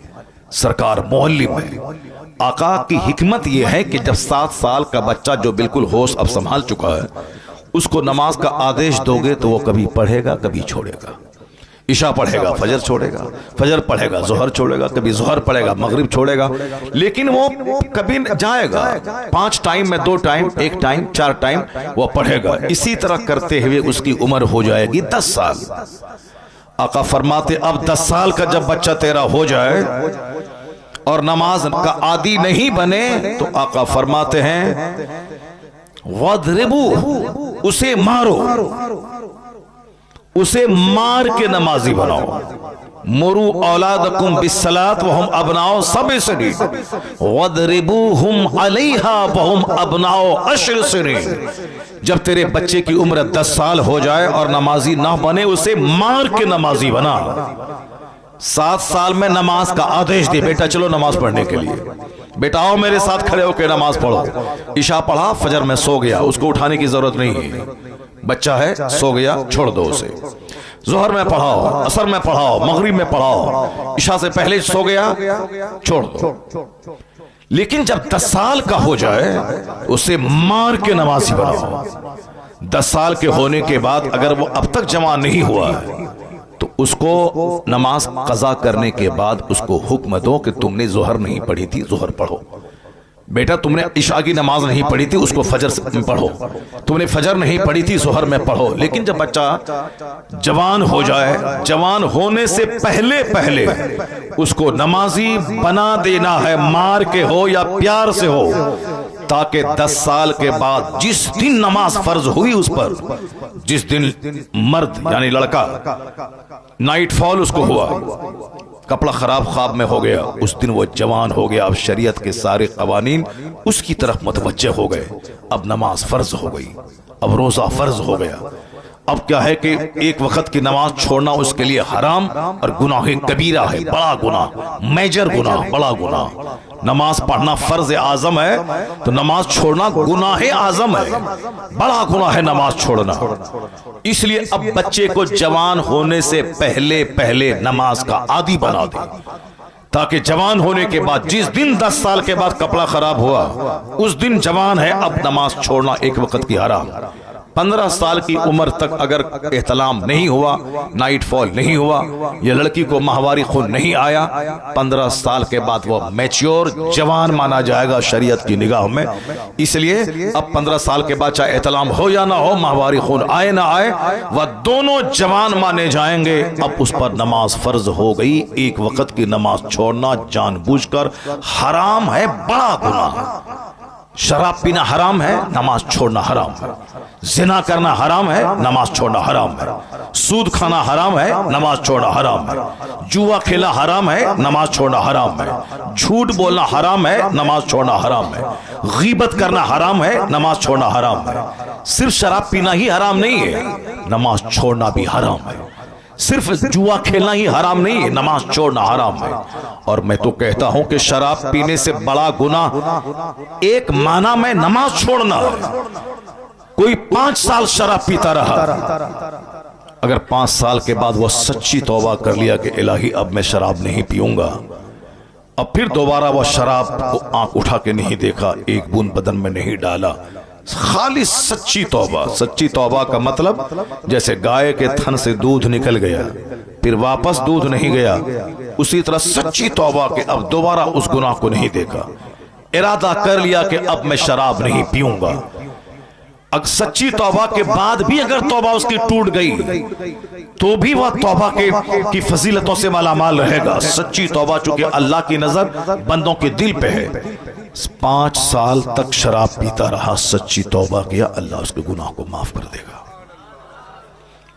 सरकार मुअल्लिम है। आका की हिकमत यह है कि जब 7 साल का बच्चा जो बिल्कुल होश अब संभाल चुका है उसको नमाज का आदेश दोगे तो वो कभी पढ़ेगा कभी छोड़ेगा। इशा पढ़ेगा फजर छोड़ेगा, फजर पढ़ेगा जोहर छोड़ेगा, कभी जोहर पढ़ेगा मगरिब छोड़ेगा, लेकिन वो कभी जाएगा 5 टाइम में 2 टाइम, 1 टाइम, 4 टाइम वो पढ़ेगा। इसी तरह करते हुए उसकी उम्र हो जाएगी 10 साल। आका फरमाते अब 10 साल का जब बच्चा तेरा हो जाए और नमाज का आदी नहीं बने तो आका फरमाते हैं वद्रिबू, उसे मारो, उसे मार के नमाजी बनाओ। मुरू औलादकुम बिस्सलात वहुम अबनाओ सबई सरीर वद्रिबूहुम अलैहा वहुम अबनाओ 10 सरीर। जब तेरे बच्चे की उम्र 10 साल हो जाए और नमाजी ना बने उसे मार के नमाजी बना। 7 साल में नमाज का आदेश दे, बेटा चलो नमाज पढ़ने के लिए, बेटा आओ मेरे साथ खड़े होकर नमाज पढ़ो। इशा पढ़ा फजर में सो गया, उसको उठाने की जरूरत नहीं है, बच्चा है सो गया छोड़ दो उसे। जोहर में पढ़ाओ, असर में पढ़ाओ, मगरिब में पढ़ाओ, इशा से पहले सो गया छोड़ दो। लेकिन जब 10 साल का हो जाए उसे मार के नमाजी बनाओ। 10 साल के होने के बाद अगर वो अब तक जवान नहीं हुआ है तो उसको नमाज कज़ा करने के बाद उसको हुक्म दो कि तुमने जोहर नहीं पढ़ी थी जोहर पढ़ो, बेटा तुमने इशा की नमाज नहीं पढ़ी थी उसको फजर में पढ़ो, तुमने फजर नहीं पढ़ी थी जोहर में पढ़ो। लेकिन जब बच्चा जवान हो जाए, जवान होने से पहले पहले उसको नमाजी बना देना है, मार के हो या प्यार से हो, ताकि 10 साल के बाद जिस दिन नमाज फर्ज हुई उस पर, जिस दिन मर्द यानी लड़का नाइट फॉल उसको हुआ, कपड़ा खराब ख्वाब में हो गया, उस दिन वो जवान हो गया। अब शरीयत के सारे कवानीन उसकी तरफ मुतवज्जे हो गए। अब नमाज फर्ज हो गई, अब रोजा फर्ज हो गया। अब क्या है कि एक वक्त की नमाज छोड़ना उसके लिए हराम और गुनाह कबीरा है, बड़ा गुनाह, मेजर गुनाह, बड़ा गुनाह। नमाज पढ़ना फर्ज आजम है तो नमाज छोड़ना गुनाह आजम है, बड़ा गुनाह है नमाज छोड़ना। इसलिए अब बच्चे को जवान होने से पहले पहले नमाज का आदी बना दे, ताकि जवान होने के बाद जिस दिन 10 साल के बाद कपड़ा खराब हुआ उस दिन जवान है, अब नमाज छोड़ना एक वक्त की हराम। 15 साल की उम्र तक अगर एहतलाम नहीं हुआ, नाइट फॉल नहीं हुआ, या लड़की को माहवारी खून नहीं आया, 15 साल के बाद वो मैच्योर जवान माना जाएगा शरीयत की निगाह में। इसलिए अब 15 साल के बाद चाहे एहतलाम हो या ना हो, माहवारी खून आए ना आए, वह दोनों जवान माने जाएंगे। अब उस पर नमाज फर्ज हो गई। एक वक्त की नमाज छोड़ना जानबूझकर हराम है, बड़ा गुनाह। शराब पीना हराम है, नमाज छोड़ना हराम है। जिना करना हराम है, नमाज छोड़ना हराम है। सूद खाना हराम है, नमाज छोड़ना हराम है। जुआ खेला हराम है, नमाज छोड़ना हराम है। झूठ बोलना हराम है, नमाज छोड़ना हराम है। गीबत करना हराम है, नमाज छोड़ना हराम है। सिर्फ शराब पीना ही हराम नहीं है, नमाज छोड़ना भी हराम है। सिर्फ जुआ खेलना ही हराम नहीं है, नमाज छोड़ना हराम है। और मैं तो कहता हूं कि शराब पीने से बड़ा गुनाह एक माना में नमाज छोड़ना है। कोई 5 साल शराब पीता रहा, अगर 5 साल के बाद वह सच्ची तौबा कर लिया कि इलाही अब मैं शराब नहीं पीऊंगा, अब फिर दोबारा वह शराब को आंख उठा के नहीं देखा, एक बूंद बदन में नहीं डाला, खाली सच्ची तौबा। सच्ची तौबा का मतलब जैसे गाय के थन से दूध निकल गया फिर वापस दूध नहीं गया, उसी तरह सच्ची तौबा के अब दोबारा उस गुनाह को नहीं देखा, इरादा कर लिया कि अब मैं शराब नहीं पीऊंगा। अगर सच्ची तौबा के बाद भी अगर तौबा उसकी टूट गई तो भी वह तौबा की फजीलतों से मालामाल रहेगा। सच्ची तौबा चूंकि अल्लाह की नजर बंदों के दिल पे है। 5 साल तक शराब पीता रहा, सच्ची तौबा किया, अल्लाह उसके गुनाह को माफ कर देगा।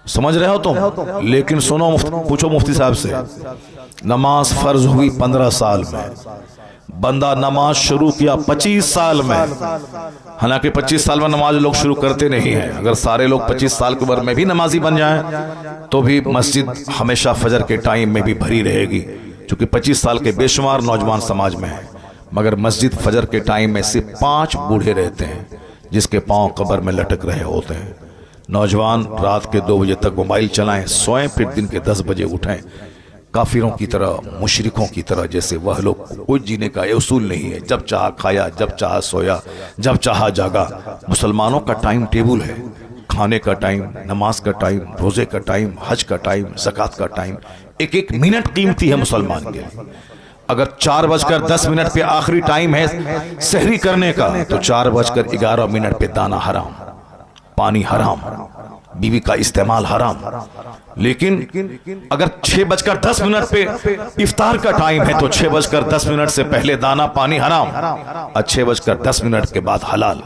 समझ रहे हो तुम? लेकिन सुनो, पूछो मुफ्ती साहब से, नमाज फर्ज हुई 15 साल में, बंदा नमाज शुरू किया 25 साल में। हालांकि 25 साल में नमाज लोग शुरू करते नहीं हैं। अगर सारे लोग 25 साल की उम्र में भी नमाजी बन जाएं तो भी मस्जिद हमेशा फजर के टाइम में भी भरी रहेगी, क्योंकि 25 साल के बेशुमार नौजवान समाज में हैं। मगर मस्जिद फजर के टाइम में सिर्फ 5 बूढ़े रहते हैं जिसके पांव कब्र में लटक रहे होते हैं। नौजवान रात के 2 बजे तक मोबाइल चलाएं, सोएं, फिर दिन के 10 बजे उठें। काफिरों की तरह, मुशरिकों की तरह, जैसे वह लोग कोई जीने का उसूल नहीं है। जब चाहा खाया, जब चाहा सोया, जब चाहा जागा। मुसलमानों का टाइम टेबल है, खाने का टाइम, नमाज का टाइम, रोजे का टाइम, हज का टाइम, ज़कात का टाइम। एक एक मिनट कीमती है मुसलमान के लिए। अगर 4:10 पे आखिरी टाइम है सहरी करने का, तो 4:11 पे दाना हराम, पानी हराम, बीवी का इस्तेमाल हराम। लेकिन अगर 6:10 पे इफ्तार का टाइम है तो 6:10 से पहले दाना पानी हराम और 6:10 के बाद हलाल।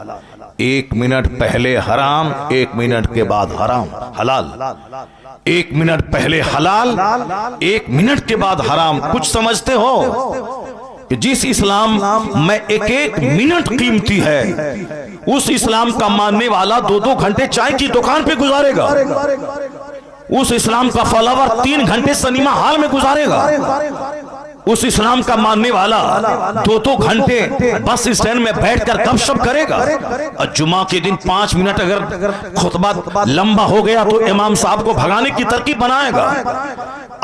1 मिनट पहले हराम, 1 मिनट के बाद हराम हलाल। 1 मिनट पहले हलाल, 1 मिनट के बाद हराम। कुछ समझते हो कि जिस इस्लाम में एक एक मिनट कीमती है, उस इस्लाम का मानने वाला 2-2 घंटे चाय की दुकान पे गुजारेगा। उस इस्लाम का फॉलोवर 3 घंटे सिनेमा हॉल में गुजारेगा। उस इस्लाम का मानने वाला 2-2 घंटे बस स्टैंड में बैठकर गपशप करेगा। और जुमा के दिन 5 मिनट अगर खुतबा लंबा हो गया तो इमाम साहब को भगाने की तरकीब बनाएगा।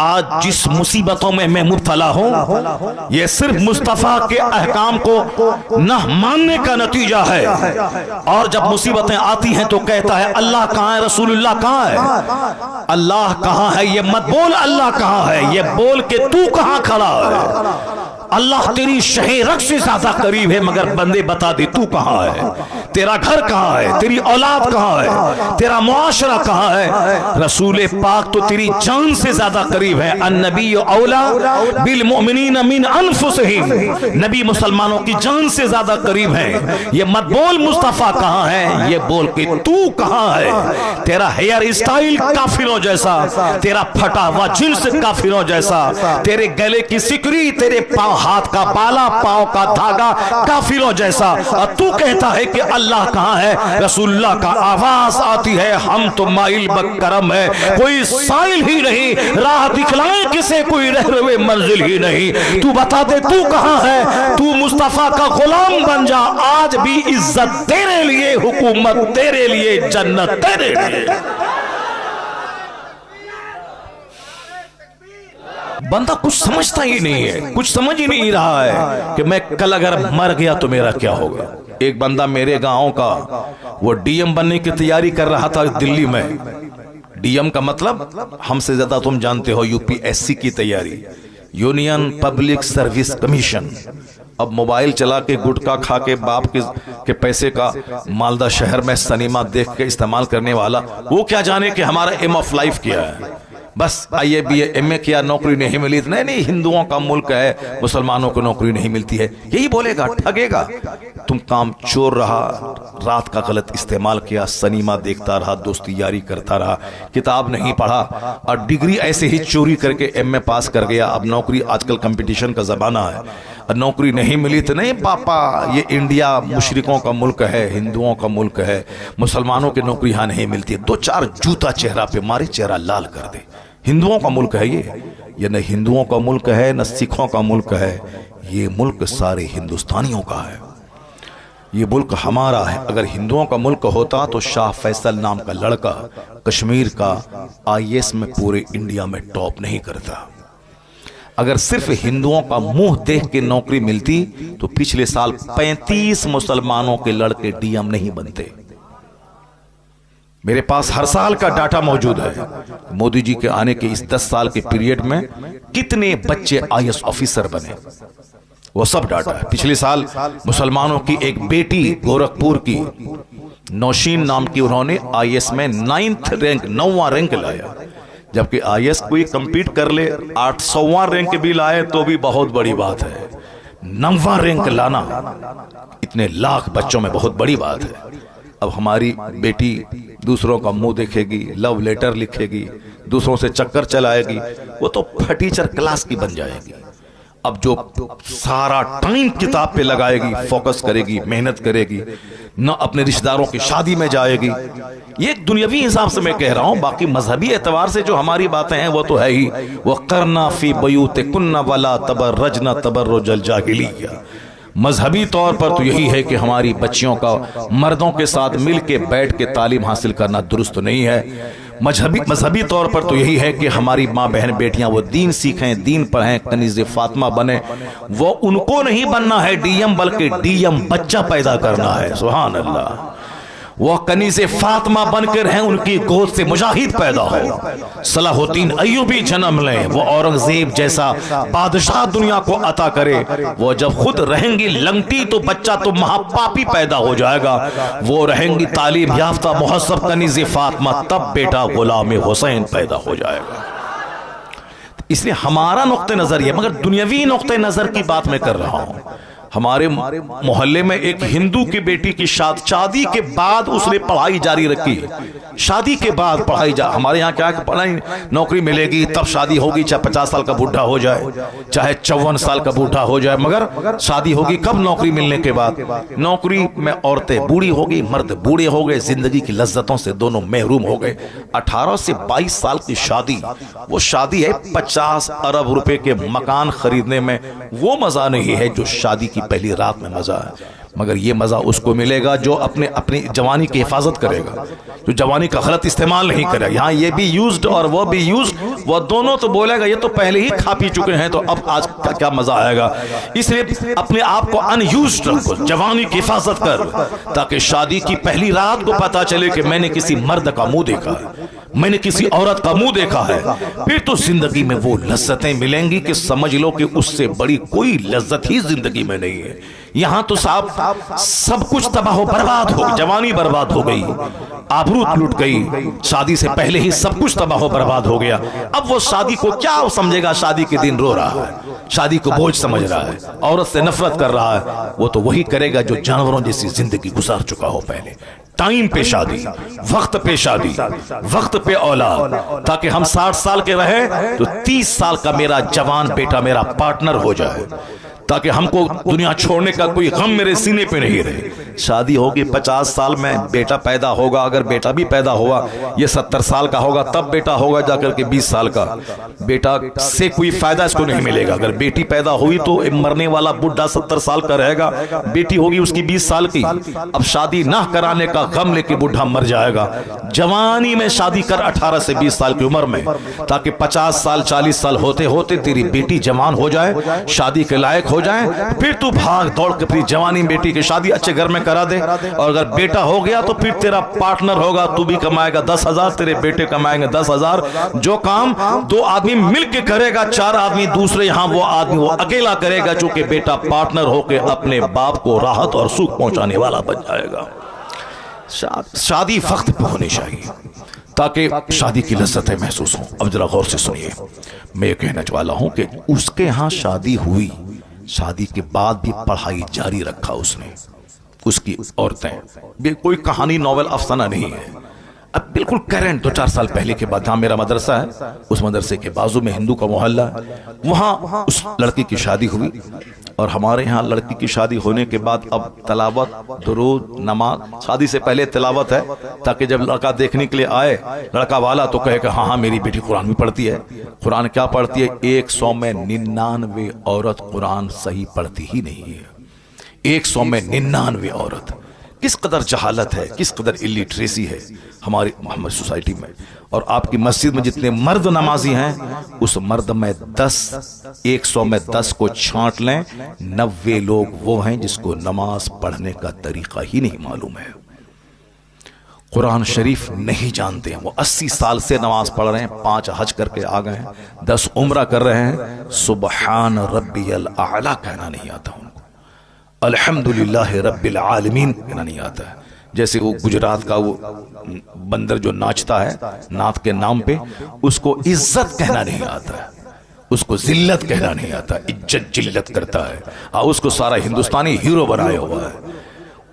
आज जिस मुसीबतों में मैं मुब्तला हूं, यह सिर्फ मुस्तफा के अहकाम को न मानने का नतीजा है। और जब मुसीबतें आती हैं तो कहता है अल्लाह कहां है, रसूलुल्लाह कहां है। अल्लाह कहां है ये मत बोल, अल्लाह कहां है ये बोल के तू कहां खड़ा है। अल्लाह तेरी शहरक से ज्यादा करीब है, मगर बंदे बता दे तू कहां है, तेरा घर कहां है, तेरी औलाद कहां है, तेरा मुआशरा कहां है। रसूल पाक तो तेरी जान से ज्यादा करीब है। अन्नबी औला बिल मोमिनीन मिन अनफुसिहिम, नबी मुसलमानों की जान से ज्यादा करीब है। ये मत बोल मुस्तफा कहां है, ये बोल के तू कहां है। तेरा हेयर स्टाइल काफिरों जैसा, तेरा फटा हुआ जींस काफिरों जैसा, तेरे गले की सिकरी, तेरे पांव, हाथ का बाला, पांव का धागा काफिरों जैसा। और तू कहता है कि अल्लाह कहां है। रसूलुल्लाह का आवाज आती है हम तो माइल बकरम है, कोई साइल ही नहीं, राह दिखलाए किसे कोई रहरुए मंजिल ही नहीं। तू बता दे तू कहां है। तू मुस्तफा का गुलाम बन जा, आज भी इज्जत तेरे लिए, हुकूमत तेरे लिए, जन्नत तेरे लिए। बंदा कुछ समझता ही नहीं है, कुछ समझ ही नहीं रहा है कि मैं कल अगर मर गया तो मेरा क्या होगा। एक बंदा मेरे गांव का, वो डीएम बनने की तैयारी कर रहा था दिल्ली में। डीएम का मतलब हमसे ज्यादा तुम जानते हो, यूपीएससी की तैयारी, यूनियन पब्लिक सर्विस कमीशन। अब मोबाइल चला के गुटखा खा के बाप के पैसे का मालदा शहर में सिनेमा देख के इस्तेमाल करने वाला, वो क्या जाने कि हमारा एम ऑफ लाइफ क्या है। बस आईए बीए एमए किया, नौकरी नहीं मिली, नहीं नहीं हिंदुओं का मुल्क है, मुसलमानों को नौकरी नहीं मिलती है, यही बोलेगा, ठगेगा। तुम काम चोर रहा, रात का गलत इस्तेमाल किया, सिनेमा देखता रहा, दोस्ती यारी करता रहा, किताब नहीं पढ़ा और डिग्री ऐसे ही चोरी करके एमए पास कर गया। अब नौकरी, आजकल कंपटीशन का जमाना है, नौकरी नहीं मिली तो नहीं पापा ये इंडिया मुशरिकों का मुल्क है, हिंदुओं का मुल्क है, मुसलमानों की नौकरी यहाँ नहीं मिलती है। दो चार जूता चेहरा पे मारे, चेहरा लाल कर दे। हिंदुओं का मुल्क है ये न हिंदुओं का मुल्क है न सिखों का मुल्क है, ये मुल्क सारे हिंदुस्तानियों का है, ये मुल्क हमारा है। अगर हिंदुओं का मुल्क होता तो शाह फैसल नाम का लड़का कश्मीर का आईएएस में पूरे इंडिया में टॉप नहीं करता। अगर सिर्फ हिंदुओं का मुंह देख के नौकरी मिलती तो पिछले साल 35 मुसलमानों के लड़के डीएम नहीं बनते। मेरे पास हर साल का डाटा मौजूद है, मोदी जी के आने के इस 10 साल के पीरियड में कितने बच्चे आईएएस ऑफिसर बने, वो सब डाटा है। पिछले साल मुसलमानों की एक बेटी गोरखपुर की नौशीन नाम की, उन्होंने आईएएस में 9वां रैंक लाया। जबकि आईएएस कोई कंपीट कर ले 800वां रैंक भी लाए तो भी बहुत बड़ी बात है, 9वां रैंक लाना इतने लाख बच्चों में बहुत बड़ी बात है। अब हमारी बेटी दूसरों का मुंह देखेगी, लव लेटर लिखेगी, दूसरों से चक्कर चलाएगी, वो तो फटीचर क्लास की बन जाएगी। अब जो सारा टाइम किताब पे लगाएगी, फोकस करेगी, मेहनत करेगी, न अपने रिश्तेदारों की शादी में जाएगी। ये दुनियावी हिसाब से मैं कह रहा हूं, बाकी मजहबी एतबार से जो हमारी बातें हैं वो तो है ही। वो करना फी बयूते कुन्ना वाला तबर्रजना तबर्रुजल जाहिलिया। मजहबी तौर पर तो यही है कि हमारी बच्चियों का मर्दों के साथ मिल के बैठ के तालीम हासिल करना दुरुस्त नहीं है। मजहबी तौर पर तो यही है कि हमारी माँ बहन बेटियां वो दीन सीखें, दीन पढ़ें, कनीज़े फातिमा बने। वो उनको नहीं बनना है डीएम, बल्कि डीएम बच्चा पैदा करना है। सुभान अल्लाह। वो कनीज़े फातिमा बनकर हैं, उनकी गोद से मुजाहिद पैदा हो, सलाहुद्दीन अय्यूबी जन्म लें, वो औरंगजेब जैसा बादशाह दुनिया को अता करे। वो जब खुद रहेंगी लंगटी तो बच्चा तो महापापी पैदा हो जाएगा। वो रहेंगी तालीम याफ्ता मुहस्सब कनीज़े फातिमा, तब बेटा गुलाम हुसैन पैदा हो जाएगा। इसलिए हमारा नुक्ते नजर ये, मगर दुनियावी नुक्ते नजर की बात मैं कर रहा हूं। हमारे मोहल्ले में एक हिंदू की बेटी की शादी के बाद उसने पढ़ाई जारी रखी। शादी के बाद पढ़ाई हमारे यहाँ क्या पढ़ाई, नौकरी मिलेगी तब शादी होगी, चाहे 50 साल का बूढ़ा हो जाए, चाहे 54 साल का बूढ़ा हो जाए, मगर शादी होगी कब? नौकरी मिलने के बाद। नौकरी में औरतें बूढ़ी हो गई, मर्द बूढ़े हो गए, जिंदगी की लज्जतों से दोनों महरूम हो गए। 18 से 22 साल की शादी, वो शादी है 50 अरब रुपए के मकान खरीदने में, वो मजा नहीं है जो शादी की पहली रात में मजा है। मगर ये मजा उसको मिलेगा जो अपनी जवानी की हिफाजत करेगा, जो जवानी का गलत इस्तेमाल नहीं करेगा। यहाँ ये भी यूज्ड और वो भी यूज्ड, वो दोनों तो बोलेगा ये तो पहले ही खा पी चुके हैं, तो अब आज का क्या मजा आएगा। इसलिए अपने आप को अनयूज्ड रखो, जवानी की हिफाजत कर, ताकि शादी की पहली रात को पता चले कि मैंने किसी मर्द का मुंह देखा है, मैंने किसी औरत का मुंह देखा है। फिर तो जिंदगी में वो लज्जतें मिलेंगी कि समझ लो कि उससे बड़ी कोई लज्जत ही जिंदगी में नहीं है। यहां तो साहब सब कुछ तबाह बर्बाद हो, जवानी बर्बाद हो गई, आबरू लुट गई, शादी से पहले ही सब कुछ तबाह बर्बाद हो गया। अब वो शादी को क्या समझेगा? शादी के दिन रो रहा है, शादी को बोझ समझ रहा है, औरत से नफरत कर रहा है। वो तो वही करेगा जो जानवरों जैसी जिंदगी गुजार चुका हो पहले। टाइम पे शादी, वक्त पे शादी, वक्त पे औलाद, ताकि हम 60 साल के रहे तो 30 साल का मेरा जवान बेटा मेरा पार्टनर हो जाए, ताकि हमको दुनिया छोड़ने का कोई गम मेरे सीने पे नहीं रहे। शादी होगी 50 साल में, बेटा पैदा होगा, अगर बेटा भी पैदा हुआ ये 70 साल का होगा, तब बेटा होगा जाकर के 20 साल का। बेटा से कोई फायदा इसको नहीं मिलेगा। अगर बेटी पैदा हुई तो मरने वाला बुढ़ा 70 साल का रहेगा, बेटी होगी उसकी 20 साल की। अब शादी ना कराने का गम लेके बुढ़ा मर जाएगा। जवानी में शादी कर 18 से 20 साल की उम्र में, ताकि 50 साल 40 साल होते होते तेरी बेटी जवान हो जाए, शादी के लायक हो जाए फिर तू भाग दौड़ के अपनी जवानी बेटी की शादी अच्छे घर में करा दे। और अगर बेटा हो गया तो फिर तेरा पार्टनर होगा, तू भी कमाएगा 10,000, तेरे बेटे कमाएंगे 10,000। जो काम 2 आदमी मिलके करेगा, 4 आदमी दूसरे यहाँ वो आदमी वो अकेला करेगा, चूंकि बेटा पार्टनर होके अपने बाप को राहत और सुख पहुंचाने वाला बन जाएगा। शादी वक्त पे होनी चाहिए ताकि शादी की लज्जतें महसूस हों। अब जरा गौर से सुनिए, मैं ये कहना वाला हूं कि उसके यहाँ शादी हुई, शादी के बाद भी पढ़ाई जारी रखा उसने, उसकी औरतें, कोई कहानी नॉवेल अफसाना नहीं है। अब बिल्कुल करंट 2-4 साल पहले के बाद, जहाँ मेरा मदरसा है उस मदरसे के बाजू में हिंदू का मोहल्ला है, वहाँ उस लड़की की शादी हुई। और हमारे यहाँ लड़की की शादी होने के बाद अब तलावत, दुरूद, नमाज, शादी से पहले तिलावत है ताकि जब लड़का देखने के लिए आए लड़का वाला तो कहे कि हाँ हाँ मेरी बेटी कुरान भी पढ़ती है। कुरान क्या पढ़ती है? 100 में 99 औरत कुरान सही पढ़ती ही नहीं है। 100 में 99 औरत। किस कदर जहालत है, किस कदर इलिटरेसी है हमारी मोहम्मद सोसाइटी में। और आपकी मस्जिद में जितने मर्द नमाजी हैं उस मर्द में 100 में 10 को छांट लें, 90 लोग वो हैं जिसको नमाज पढ़ने का तरीका ही नहीं मालूम है, कुरान शरीफ नहीं जानते हैं। वो 80 साल से नमाज पढ़ रहे हैं, 5 हज करके आ गए हैं, 10 उम्रा कर रहे हैं, सुबहान रब्बियल आला कहना नहीं आता उनको, अल्हम्दुलिल्लाह रब्बिल आलमीन कहना नहीं आता है। जैसे वो गुजरात का वो बंदर जो नाचता है नात के नाम पे, उसको इज्जत कहना नहीं आता है, उसको जिल्लत कहना नहीं आता, इज्जत जिल्लत करता है। उसको सारा हिंदुस्तानी हीरो बनाया हुआ है,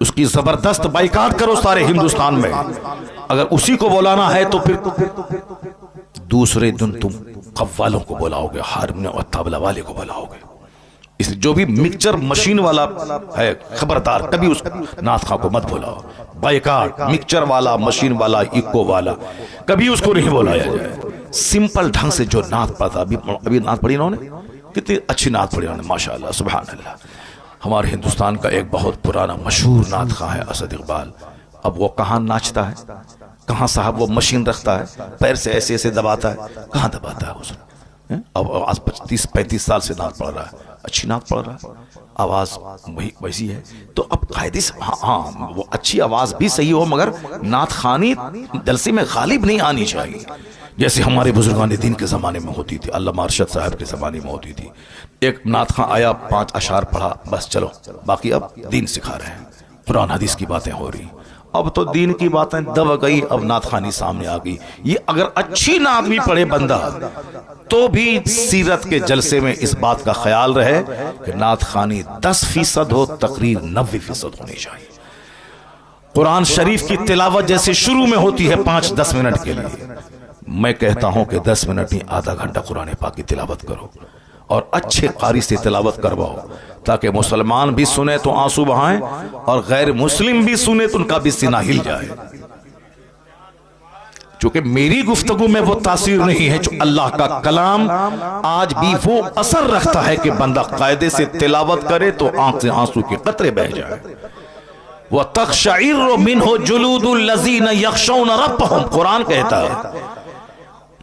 उसकी जबरदस्त बाइकाट करो सारे हिंदुस्तान में। अगर उसी को बुलाना है तो फिर दूसरे दिन तुम कव्वालों को बुलाओगे, हारमोनियम और तबला वाले को बुलाओगे। इसलिए जो भी मिक्सचर मशीन वाला है खबरदार कभी उस नाथ खां को मत बुलाओ। बाइकाट, मिक्सचर वाला, मशीन वाला, इको वाला, कभी उसको नहीं बुलाया जाए। सिंपल ढंग से जो नाथ पढ़ता, अभी नाथ पढ़ी इन्होंने, कितनी अच्छी नाथ पढ़ी उन्होंने, माशाअल्लाह सुभान अल्लाह। हमारे हिंदुस्तान का एक बहुत पुराना मशहूर नाथ खां है असद इकबाल। अब वो कहाँ नाचता है, कहाँ साहब वो मशीन रखता है, पैर से ऐसे ऐसे दबाता है, कहाँ दबाता है उसने। अब आज 35 साल से नात पढ़ रहा है, अच्छी नात पढ़ रहा है, आवाज वही वैसी है। तो अब कायदे से हाँ वो अच्छी आवाज भी सही हो, मगर नात खानी जलसे में गालिब नहीं आनी चाहिए, जैसे हमारे बुजुर्गान दीन के ज़माने में होती थी, अल्लामा अरशद साहब के ज़माने में होती थी। एक नात खां आया, 5 अशार पढ़ा, बस चलो, बाकी अब दीन सिखा रहे हैं, कुरान हदीस की बातें हो रही। अब तो दीन की बातें दब गई, अब नात खानी सामने आ गई। ये अगर अच्छी नात भी पढ़े बंदा तो भी सीरत के जलसे में इस बात का ख्याल रहे कि नात खानी 10% हो, तकरीर 90% होनी चाहिए। कुरान शरीफ की तिलावत जैसे शुरू में होती है 5-10 मिनट के लिए, मैं कहता हूं कि 10 मिनट ही आधा घंटा कुरान पाक की तिलावत करो और अच्छे कारी से तिलावत करवाओ, ताकि मुसलमान भी सुने तो आंसू बहाएं और गैर मुस्लिम भी सुने तो उनका भी सीना हिल जाए। चूंकि मेरी गुफ्तगू में वो तासीर नहीं है, जो अल्लाह का कलाम आज भी वो असर रखता है कि बंदा कायदे से तिलावत करे तो आंख से आंसू के कतरे बह जाए। वह तक़शइर्रु मिन्हु जुलूदुल लज़ीना यख़शौना रब्बहुम, कुरान कहता है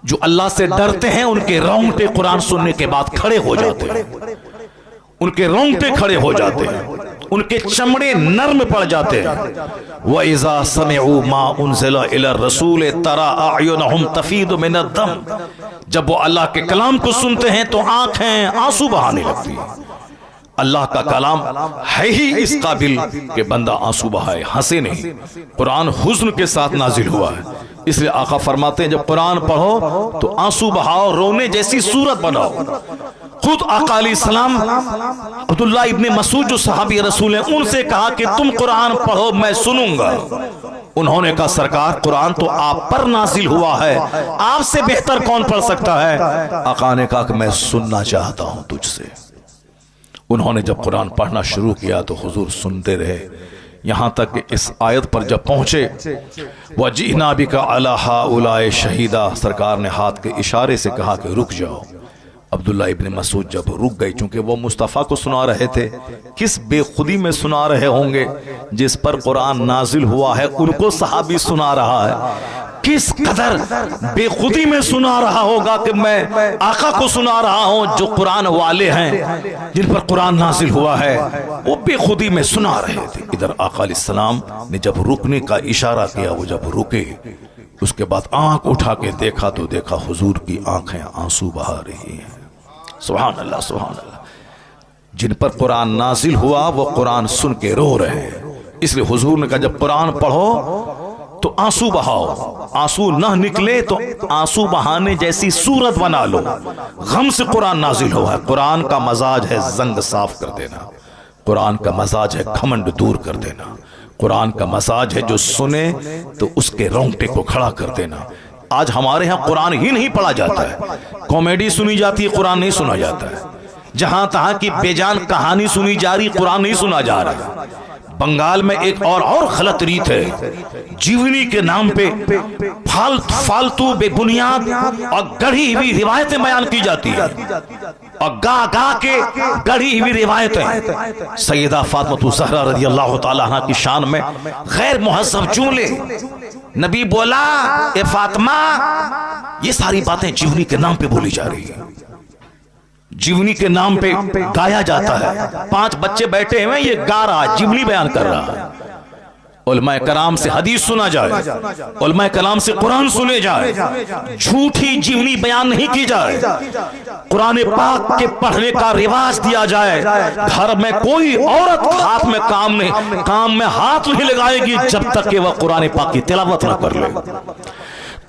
जो अल्लाह से डरते हैं उनके रोंगटे कुरान सुनने के बाद खड़े हो जाते हैं, उनके रोंगटे खड़े हो जाते हैं, उनके चमड़े नर्म पड़ जाते हैं। व इज़ा समिअू मा उनज़िला इला रसूल तरा अयुनहुम तफीदु मिनद्दम, जब वो अल्लाह के कलाम को सुनते हैं तो आंखें आंसू बहाने लगती हैं। अल्लाह का कलाम है ही इस काबिल कि बंदा आंसू बहाए, हंसे नहीं। कुरान हुज़्न के साथ नाजिल हुआ है, इसलिए आका फरमाते हैं जब कुरान पढ़ो तो आंसू बहाओ, रोने जैसी सूरत बनाओ। खुद आका अलैहिस्सलाम अब्दुल्लाह इब्ने मसूद जो सहाबी रसूल हैं, उनसे कहा कि तुम कुरान पढ़ो मैं सुनूंगा। उन्होंने कहा सरकार कुरान तो आप पर नाजिल हुआ है, आपसे बेहतर कौन पढ़ सकता है? आका ने कहा कि मैं सुनना चाहता हूं तुझसे। उन्होंने जब कुरान पढ़ना शुरू किया तो हुजूर सुनते रहे, यहां तक कि इस आयत पर जब पहुंचे वजीना बिका अला हाउलाए शहीदा, सरकार ने हाथ के इशारे से कहा कि रुक जाओ, अब्दुल्ला इब्न मसूद जब रुक गए, चूंकि वो मुस्तफ़ा को सुना रहे थे, किस बेखुदी में सुना रहे होंगे, जिस पर कुरान नाजिल हुआ है उनको सहाबी सुना रहा है, किस कदर बेखुदी में सुना रहा होगा कि मैं आका को सुना रहा हूं जो कुरान वाले हैं, जिन पर कुरान नाजिल हुआ है, वो बेखुदी में सुना रहे थे। इधर आका अलैहिस्सलाम ने जब रुकने का इशारा किया, वो जब रुके, उसके बाद आंख उठा के देखा तो देखा हुजूर की आंखें आंसू बहा रही हैं। सुभान अल्लाह, सुभान अल्लाह। जिन पर कुरान नाजिल हुआ वो कुरान सुन के रो रहे हैं, इसलिए हुजूर ने कहा जब कुरान पढ़ो तो आंसू बहाओ, आंसू ना निकले तो आंसू बहाने जैसी सूरत बना लो। गम से कुरान नाजिल हुआ है। कुरान का मजाज है जंग साफ कर देना, कुरान का मजाज है घमंड दूर कर देना, कुरान का मजाज है जो सुने तो उसके रोंगटे को खड़ा कर देना। आज हमारे यहाँ कुरान ही नहीं पढ़ा जाता है, कॉमेडी सुनी जाती है, कुरान नहीं सुना जाता है। जहां तहां की बेजान कहानी सुनी जा रही, कुरान नहीं सुना जा रहा है। बंगाल में एक और गलत रीत है, जीवनी के नाम पे फालतू बेबुनियाद और गढ़ी हुई रिवायतें बयान की जाती है, और गा गा के गढ़ी हुई रिवायतें। सैयदा फातिमा ज़हरा रज़ियल्लाहु ताला अन्हा की शान में गैर मुहज़्ज़ब जुमले, नबी बोला ए फातिमा, ये सारी बातें जीवनी के नाम पे बोली जा रही है, जीवनी के नाम पे गाया जाता है। 5 बच्चे बैठे हुए, ये गा रहा है, जीवनी बयान कर रहा है। उलमाए कलाम से हदीस सुना जाए, उलमाए कलाम से कुरान सुने जाए, झूठी जीवनी बयान नहीं की जाए, कुरान पाक के पढ़ने का रिवाज दिया जाए। घर में कोई औरत हाथ में काम में हाथ नहीं लगाएगी जब तक कि वह कुरान पाक की तिलावत न कर ले।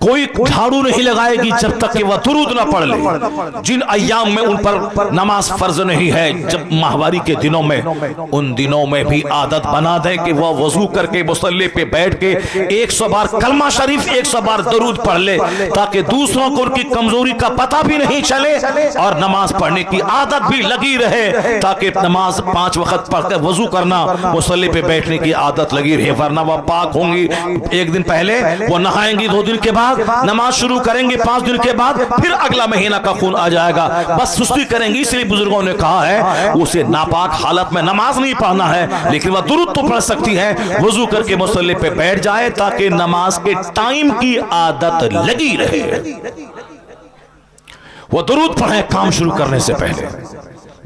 कोई झाड़ू नहीं लगाएगी जब तक कि वह दुरूद ना पढ़ ले। जिन अय्याम में उन पर नमाज फर्ज नहीं है, जब माहवारी के दिनों में, उन दिनों में भी आदत बना दे कि वह वजू करके मुसल्ले पे बैठ के 100 बार कलमा शरीफ, 100 बार दुरूद पढ़ ले, ताकि दूसरों को उनकी कमजोरी का पता भी नहीं चले और नमाज पढ़ने की आदत भी लगी रहे, ताकि नमाज 5 वक्त पढ़कर वजू करना, मुसल्ले पे बैठने की आदत लगी रहे। वरना वह पाक होंगी, 1 दिन पहले वो नहाएंगी, 2 दिन के बाद नमाज शुरू करेंगे, 5 दिन के बाद फिर अगला महीना का खून आ जाएगा, बस सुस्ती करेंगी। इसलिए बुजुर्गों ने कहा है उसे नापाक हालत में नमाज नहीं पढ़ना है, लेकिन वह दुरूद तो पढ़ सकती है, वजू करके मुसल्ले पे बैठ जाए ताकि नमाज के टाइम की आदत लगी रहे। वह दुरूद पढ़े काम शुरू करने से पहले।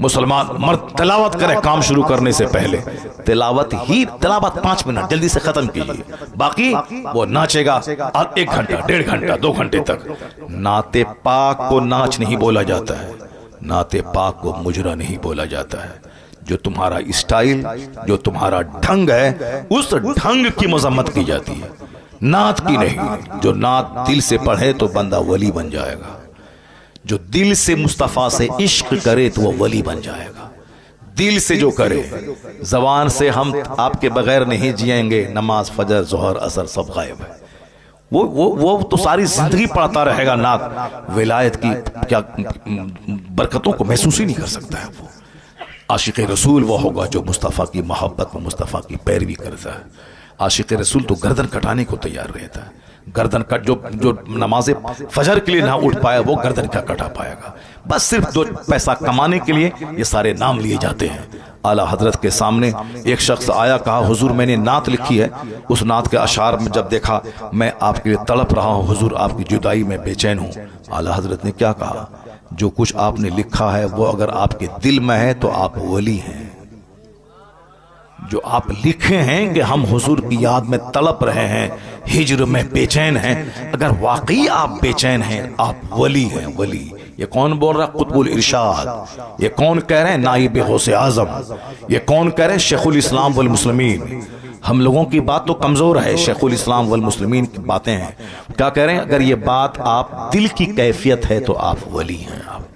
मुसलमान मर्द तिलावत करे काम शुरू करने से पहले, तिलावत 5 मिनट जल्दी से खत्म कीजिए, बाकी वो नाचेगा 1 घंटा, 1.5 घंटा, 2 घंटे तक। नाते पाक को नाच नहीं बोला जाता है, नाते पाक को मुजरा नहीं बोला जाता है। जो तुम्हारा स्टाइल, जो तुम्हारा ढंग है, उस ढंग की मजम्मत की जाती है, नात की नहीं। जो नात दिल से पढ़े तो बंदा वली बन जाएगा, जो दिल से मुस्तफ़ा से इश्क करे तो वह वली बन जाएगा। दिल से जो करे, जबान से हम आपके बगैर नहीं जिएंगे, नमाज फजर जोहर असर सब गायब है, वो तो सारी जिंदगी पढ़ता रहेगा नात, विलायत की क्या बरकतों को महसूस ही नहीं कर सकता है। वो आशिक रसूल वो होगा जो मुस्तफ़ा की मोहब्बत में मुस्तफ़ा की पैरवी करता है। आशिक रसूल तो गर्दन कटाने को तैयार रहता है, गर्दन कट, जो नमाज फजर के लिए ना उठ पाया वो गर्दन क्या कटा पाएगा। बस सिर्फ 2 पैसा कमाने के लिए ये सारे नाम लिए जाते हैं। आला हजरत के सामने एक शख्स आया, कहा हुजूर मैंने नात लिखी है। उस नात के अशार में जब देखा, मैं आपके लिए तड़प रहा हूँ हुजूर, आपकी जुदाई में बेचैन हूँ। आला हजरत ने क्या कहा, जो कुछ आपने लिखा है वो अगर आपके दिल में है तो आप वली हैं। जो आप लिखे हैं कि हम हुजूर की याद में तड़प रहे हैं, हिज्र में बेचैन हैं, अगर वाकई आप बेचैन हैं आप वली हैं, वली। ये कौन बोल रहा है? कुतुबुल इरशाद। ये कौन कह रहे हैं? नाइब गौसे आजम। ये कौन कह रहे हैं? शेखुल इस्लाम वल मुस्लिमीन। हम लोगों की बात तो कमजोर है, शेखुल इस्लाम वल मुस्लिमीन की बातें हैं। क्या कह रहे हैं? अगर ये बात आप दिल की कैफियत है तो आप वली हैं, आप,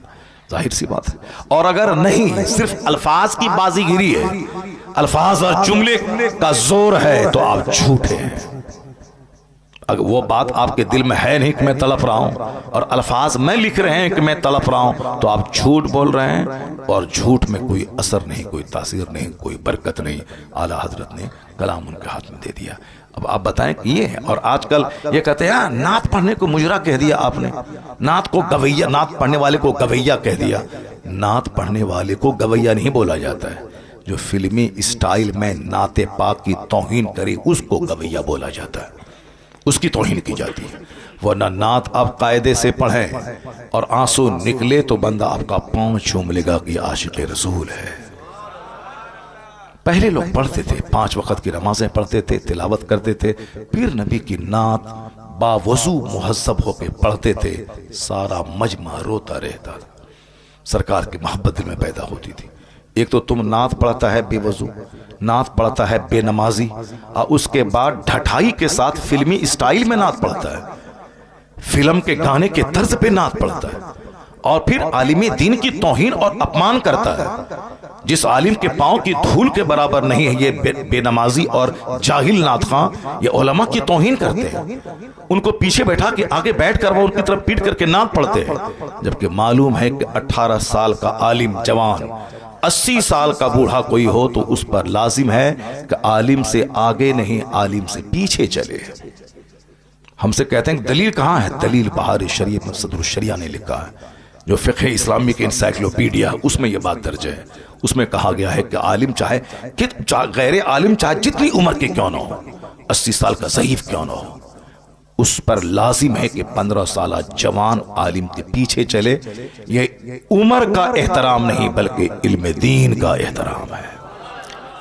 जाहिर सी बात है। और अगर नहीं, सिर्फ अल्फाज की बाजीगिरी है, अल्फाज और जुमले का जोर है तो आप झूठे हैं। अगर वो बात आपके दिल में है नहीं कि मैं तड़प रहा हूं, और अल्फाज में लिख रहे हैं कि मैं तड़प रहा हूं, तो आप झूठ बोल रहे हैं, और झूठ में कोई असर नहीं, कोई तासीर नहीं, कोई बरकत नहीं। आला हजरत ने कलाम उनके हाथ में दे दिया। अब आप बताएं कि ये है। और आजकल ये कहते हैं यार नात पढ़ने को मुजरा कह दिया आपने, नात को गवैया, नात पढ़ने वाले को गवैया कह दिया। नात पढ़ने वाले को गवैया नहीं बोला जाता है, जो फिल्मी स्टाइल में नाते पाक की तौहीन करे उसको गवैया बोला जाता है, उसकी तौहीन की जाती है। वरना नात आप कायदे से पढ़ें और आंसू निकले तो बंदा आपका पांव चूम लेगा कि आशिक़ रसूल है। पहले लोग पढ़ते थे, 5 वक्त की नमाजें पढ़ते थे, तिलावत करते थे, पीर नबी की नात बावजू मुहज्जब होकर पढ़ते थे, सारा मजमा रोता रहता था, सरकार की मोहब्बत दिल में पैदा होती थी। एक तो तुम नात पढ़ता है बेवजू, नात पढ़ता है बेनमाजी, और उसके बाद ढठाई के साथ फिल्मी स्टाइल में नात पढ़ता है, फिल्म के गाने के तर्ज पे नात पढ़ता है, और फिर आलिम दीन की तौहीन और अपमान करता है। जिस आलिम के पांव की धूल के बराबर नहीं है ये बेनमाजी और जाहिल नात खां, ये उलमा की तौहीन करते हैं। उनको पीछे बैठा के आगे बैठ कर वो उनकी तरफ पीट करके नात पढ़ते हैं, जबकि मालूम है कि 18 साल का आलिम जवान 80 साल का बूढ़ा कोई हो तो उस पर लाजिम है कि आलिम से आगे नहीं आलिम से पीछे चले। हमसे कहते हैं दलील कहाँ है? दलील बहार शरीयत में सदरुल शरिया ने लिखा है, जो फ़िक़्ह इस्लामी की इंसाइक्लोपीडिया, उसमें यह बात दर्ज है। उसमें कहा गया है कि आलिम चाहे कि गैर आलिम चाहे जितनी उम्र के क्यों ना हो, 80 साल का ज़ईफ क्यों ना हो, उस पर लाजिम है कि 15 साल जवान आलिम के पीछे चले। ये उम्र का एहतराम नहीं बल्कि इल्म दीन का एहतराम है।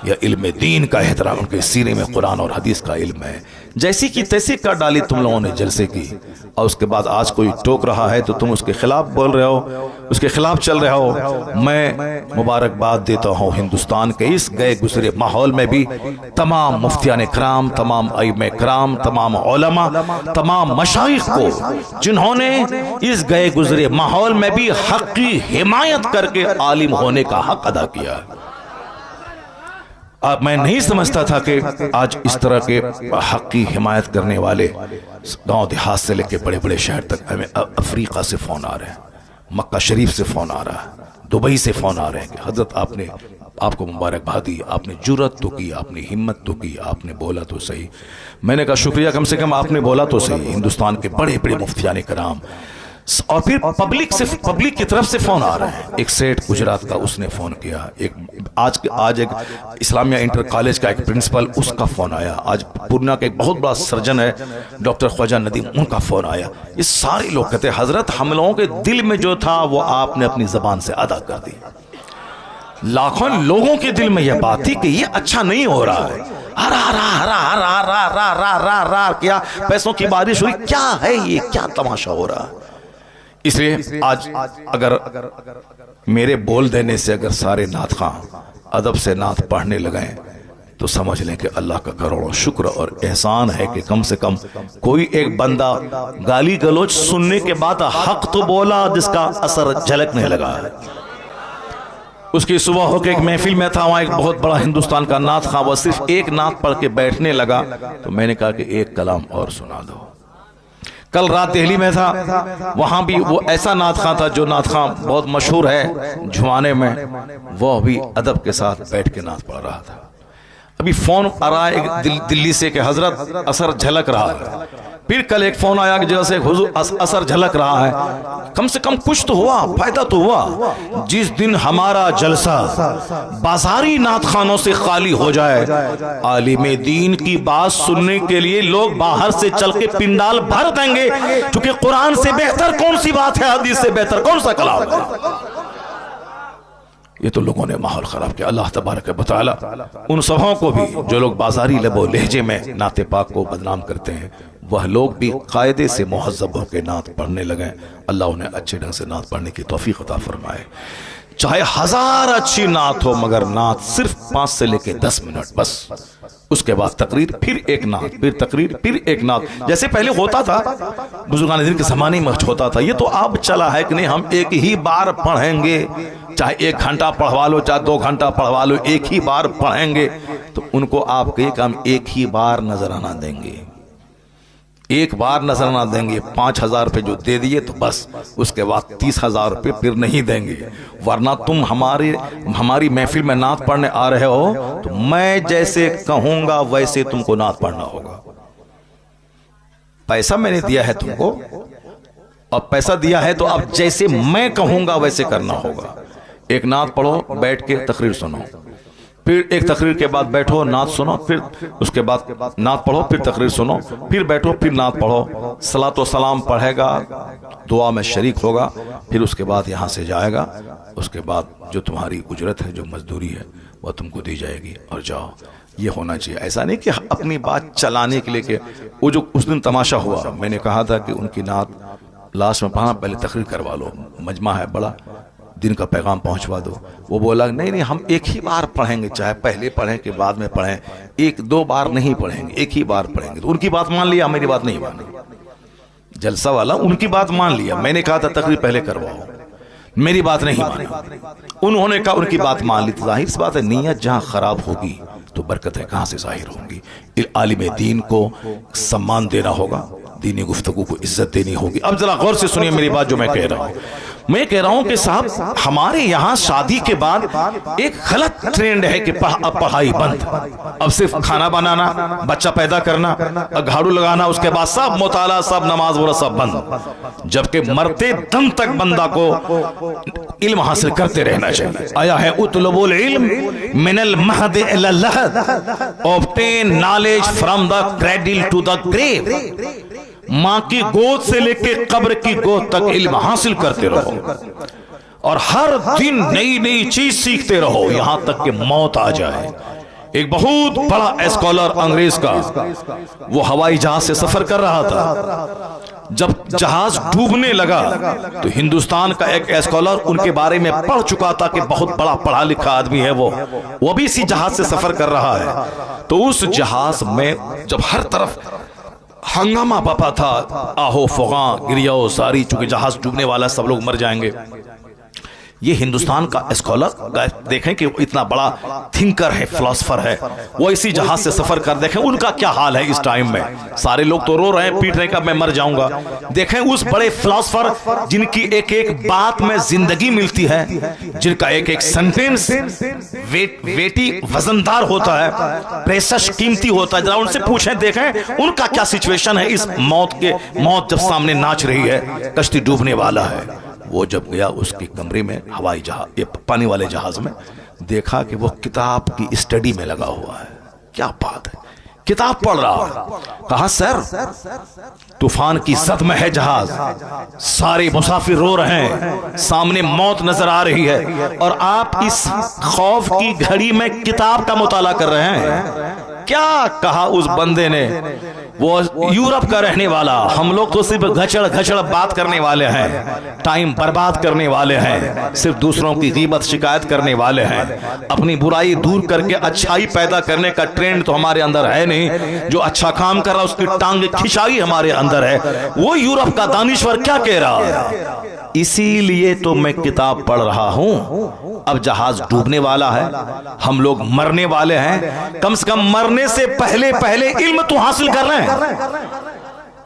यह इल्म दीन का एहतराम, उनके सीने में कुरान और हदीस का इल्म है। जैसी की तैसी कर डाली तुम लोगों ने जलसे की, और उसके बाद आज कोई टोक रहा है तो तुम उसके खिलाफ बोल रहे हो, उसके खिलाफ चल रहे हो। मैं मुबारकबाद देता हूँ हिंदुस्तान के इस गए गुजरे माहौल में भी तमाम मुफ्तियान कराम, तमाम आइम्मे कराम, तमाम उलमा, तमाम मशाइख को, जिन्होंने इस गए गुजरे माहौल में भी हक की हिमायत करके आलिम होने का हक अदा किया। अब मैं नहीं समझता था कि आज इस तरह के हक की हिमायत करने वाले गांव देहात से लेकर बड़े बड़े शहर तक, हमें अफ्रीका से फोन आ रहे हैं, मक्का शरीफ से फोन आ रहा है, दुबई से फोन आ रहे हैं कि हजरत आपने, आपको मुबारकबाद दी, आपने जुर्रत तो की, आपने हिम्मत तो की, आपने बोला तो सही। मैंने कहा शुक्रिया, कम से कम आपने बोला तो सही। हिंदुस्तान के बड़े बड़े मुफ्तियान कराम, और फिर पब्लिक की तरफ से फोन आ रहे हैं। एक सेठ गुजरात का, उसने फोन किया। एक आज एक इस्लामिया इंटर कॉलेज का एक प्रिंसिपल, उसका फोन आया। आज पूर्णिया का एक बहुत बड़ा सर्जन है डॉक्टर ख्वाजा नदीम, उनका फोन आया। ये सारे लोग कहते हैं हजरत हम लोगों के दिल में जो था वो आपने अपनी जबान से अदा कर दी। लाखों लोगों के दिल में यह बात थी कि ये अच्छा नहीं हो रहा है, हरा हरा हरा हरा हरा हरा हरा हरा क्या पैसों की बारिश हुई, क्या है ये, क्या तमाशा हो रहा है। इसलिए आज अगर मेरे बोल देने से अगर सारे नात खां अदब से नात पढ़ने लगे तो समझ लें कि अल्लाह का करोड़ों शुक्र और एहसान है कि कम से कम कोई एक बंदा गाली गलोच सुनने के बाद हक तो बोला जिसका असर झलकने लगा है। उसकी सुबह होकर एक महफिल में था, वहां एक बहुत बड़ा हिंदुस्तान का नात खां, वह सिर्फ एक नात पढ़ के बैठने लगा तो मैंने कहा कि एक कलाम और सुना दो। कल रात दिल्ली में था, वहां भी वो ऐसा नात खां था जो नात खां बहुत मशहूर है झुआने में, वो भी अदब के साथ बैठ के नात पढ़ रहा था। अभी फोन आ रहा है दिल्ली से कि हजरत असर झलक रहा है। फिर कल एक फोन आया कि जैसे हुजूर असर झलक रहा है। कम से कम कुछ तो हुआ, फायदा तो हुआ। जिस दिन हमारा जलसा बाजारी नात खानों से खाली हो जाए, आलिम दीन की बात सुनने के लिए लोग बाहर से चल के पिंडाल भर देंगे, क्योंकि कुरान से बेहतर कौन सी बात है, हदीस से बेहतर कौन सा कलाम है। ये तो लोगों ने माहौल खराब किया। अल्लाह तबारक व तआला उन सबों को भी जो लोग बाजारी लबो लहजे में नाते पाक को बदनाम करते हैं, वह लोग भी कायदे से मुहज़्ज़ब होकर नात पढ़ने लगे। अल्लाह उन्हें अच्छे ढंग से नात पढ़ने की तौफीक अता फरमाए। चाहे 1000 अच्छी नात हो, मगर नात सिर्फ 5 से लेके 10 मिनट बस। उसके बाद तकरीर, फिर एक नात, फिर तकरीर, फिर एक नात, जैसे पहले होता था बुजुर्गान दीन के ज़माने में होता था। ये तो अब चला है कि नहीं, हम एक ही बार पढ़ेंगे, चाहे 1 घंटा पढ़वा लो, चाहे 2 घंटा पढ़वा लो, एक ही बार पढ़ेंगे। तो उनको आप कहिए कि हम एक ही बार नजराना देंगे, एक बार नजर ना देंगे, 5,000 रुपये जो दे दिए तो बस, उसके बाद 30,000 रुपये फिर नहीं देंगे। वरना तुम हमारी महफिल में नात पढ़ने आ रहे हो तो मैं जैसे कहूंगा वैसे तुमको नात पढ़ना होगा। पैसा मैंने दिया है तुमको, और पैसा दिया है तो अब जैसे मैं कहूंगा वैसे करना होगा। एक नात पढ़ो, बैठ के तकरीर सुनो, फिर एक तकरीर के बाद बैठो नात सुनो, फिर उसके बाद नात पढ़ो, फिर तकरीर सुनो, फिर बैठो, फिर नात पढ़ो, सलातो सलाम पढ़ेगा, दुआ में शरीक होगा, फिर उसके बाद यहाँ से जाएगा। उसके बाद जो तुम्हारी उजरत है, जो मजदूरी है, वह तुमको दी जाएगी और जाओ। ये होना चाहिए। ऐसा नहीं कि अपनी बात चलाने के लिए कि वो जो उस दिन तमाशा हुआ, मैंने कहा था कि उनकी नात लास्ट में पढ़ा, पहले तकरीर करवा लो, मजमा है बड़ा, दिन का पैगाम पहुंचवा दो। वो बोला नहीं नहीं, हम एक ही बार पढ़ेंगे, चाहे पहले पढ़ें कि बाद में पढ़ें, 1-2 बार नहीं पढ़ेंगे, एक ही बार पढ़ेंगे। तो उनकी बात मान लिया, मेरी बात नहीं मानी। जलसा वाला उनकी बात मान लिया, मैंने कहा था तकरीर पहले करवाओ, मेरी बात नहीं मानी। उन्होंने कहा उनकी बात मान ली। तो जाहिर सी बात है, नीयत जहां खराब होगी तो बरकतें कहां से जाहिर होंगी। आलिम दीन को सम्मान देना होगा, दीनी गुफ्तगू को इज्जत देनी होगी। अब जरा गौर से सुनिए मेरी बात जो मैं कह रहा हूं। मैं कह रहा हूं कि साहब, हमारे यहां शादी के बाद एक गलत ट्रेंड है कि अब पढ़ाई बंद, अब सिर्फ खाना बनाना, बच्चा पैदा करना, झाड़ू लगाना, उसके बाद सब मुताला, सब नमाज वगैरह सब बंद। जबकि मरते दम तक बंदा को इल्म हासिल करते रहना चाहिए। आया है उतलबुल इल्म मिनल महद इलल लहद, obtain knowledge from the cradle to the grave. मां की गोद से लेके कब्र की गोद तक इल्म हासिल करते रहो और हर दिन नई नई चीज सीखते रहो, यहां तक कि मौत आ जाए। एक बहुत बड़ा स्कॉलर अंग्रेज का, वो हवाई जहाज से सफर कर रहा था। जब जहाज डूबने लगा तो हिंदुस्तान का एक स्कॉलर उनके बारे में पढ़ चुका था कि बहुत बड़ा पढ़ा लिखा आदमी है वो भी इसी जहाज से सफर कर रहा है। तो उस जहाज में जब हर तरफ हंगामा पापा था, आहो फुगा गिरियाओ सारी, चूंकि जहाज डूबने वाला, सब लोग मर जाएंगे। ये हिंदुस्तान का स्कॉलर, देखें कि इतना बड़ा थिंकर है, फिलोसफर है, वो इसी जहाज से सफर कर, देखें उनका क्या हाल है इस टाइम में। सारे लोग तो रो रहे हैं, पीट रहे हैं कि मैं मर जाऊंगा। देखें उस बड़े फिलोसफर जिनकी एक एक बात में जिंदगी मिलती है, जिनका एक एक सेंटेंस वेटी वजनदार होता है, प्रेशस कीमती होता है। जरा उनसे पूछें, देखें उनका क्या सिचुएशन है इस मौत जब सामने नाच रही है, कश्ती डूबने वाला है। वो जब गया उसके कमरे में, हवाई जहाज, ये पानी वाले जहाज में, देखा कि वो किताब की स्टडी में लगा हुआ है। क्या बात है, किताब पढ़ रहा है। कहा सर, तूफान की जद में है जहाज, सारे मुसाफिर रो रहे हैं, सामने मौत नजर आ रही है और आप इस खौफ की घड़ी में किताब का मुताला कर रहे हैं। क्या कहा उस बंदे ने, वो यूरोप का रहने वाला, हम लोग तो सिर्फ घचड़ घचड़ बात करने वाले हैं, टाइम बर्बाद करने वाले हैं, सिर्फ दूसरों की गीबत शिकायत करने वाले हैं, अपनी बुराई दूर करके अच्छाई पैदा करने का ट्रेंड तो हमारे अंदर है नहीं। जो अच्छा काम कर रहा है उसकी टांग खिंचाई हमारे अंदर है। वो यूरोप का दानिश्वर क्या कह रहा है, इसीलिए तो मैं किताब पढ़ रहा हूं। अब जहाज डूबने वाला है, हम लोग मरने वाले हैं, कम से कम मरने से पहले पहले इल्म तो हासिल कर रहे हैं।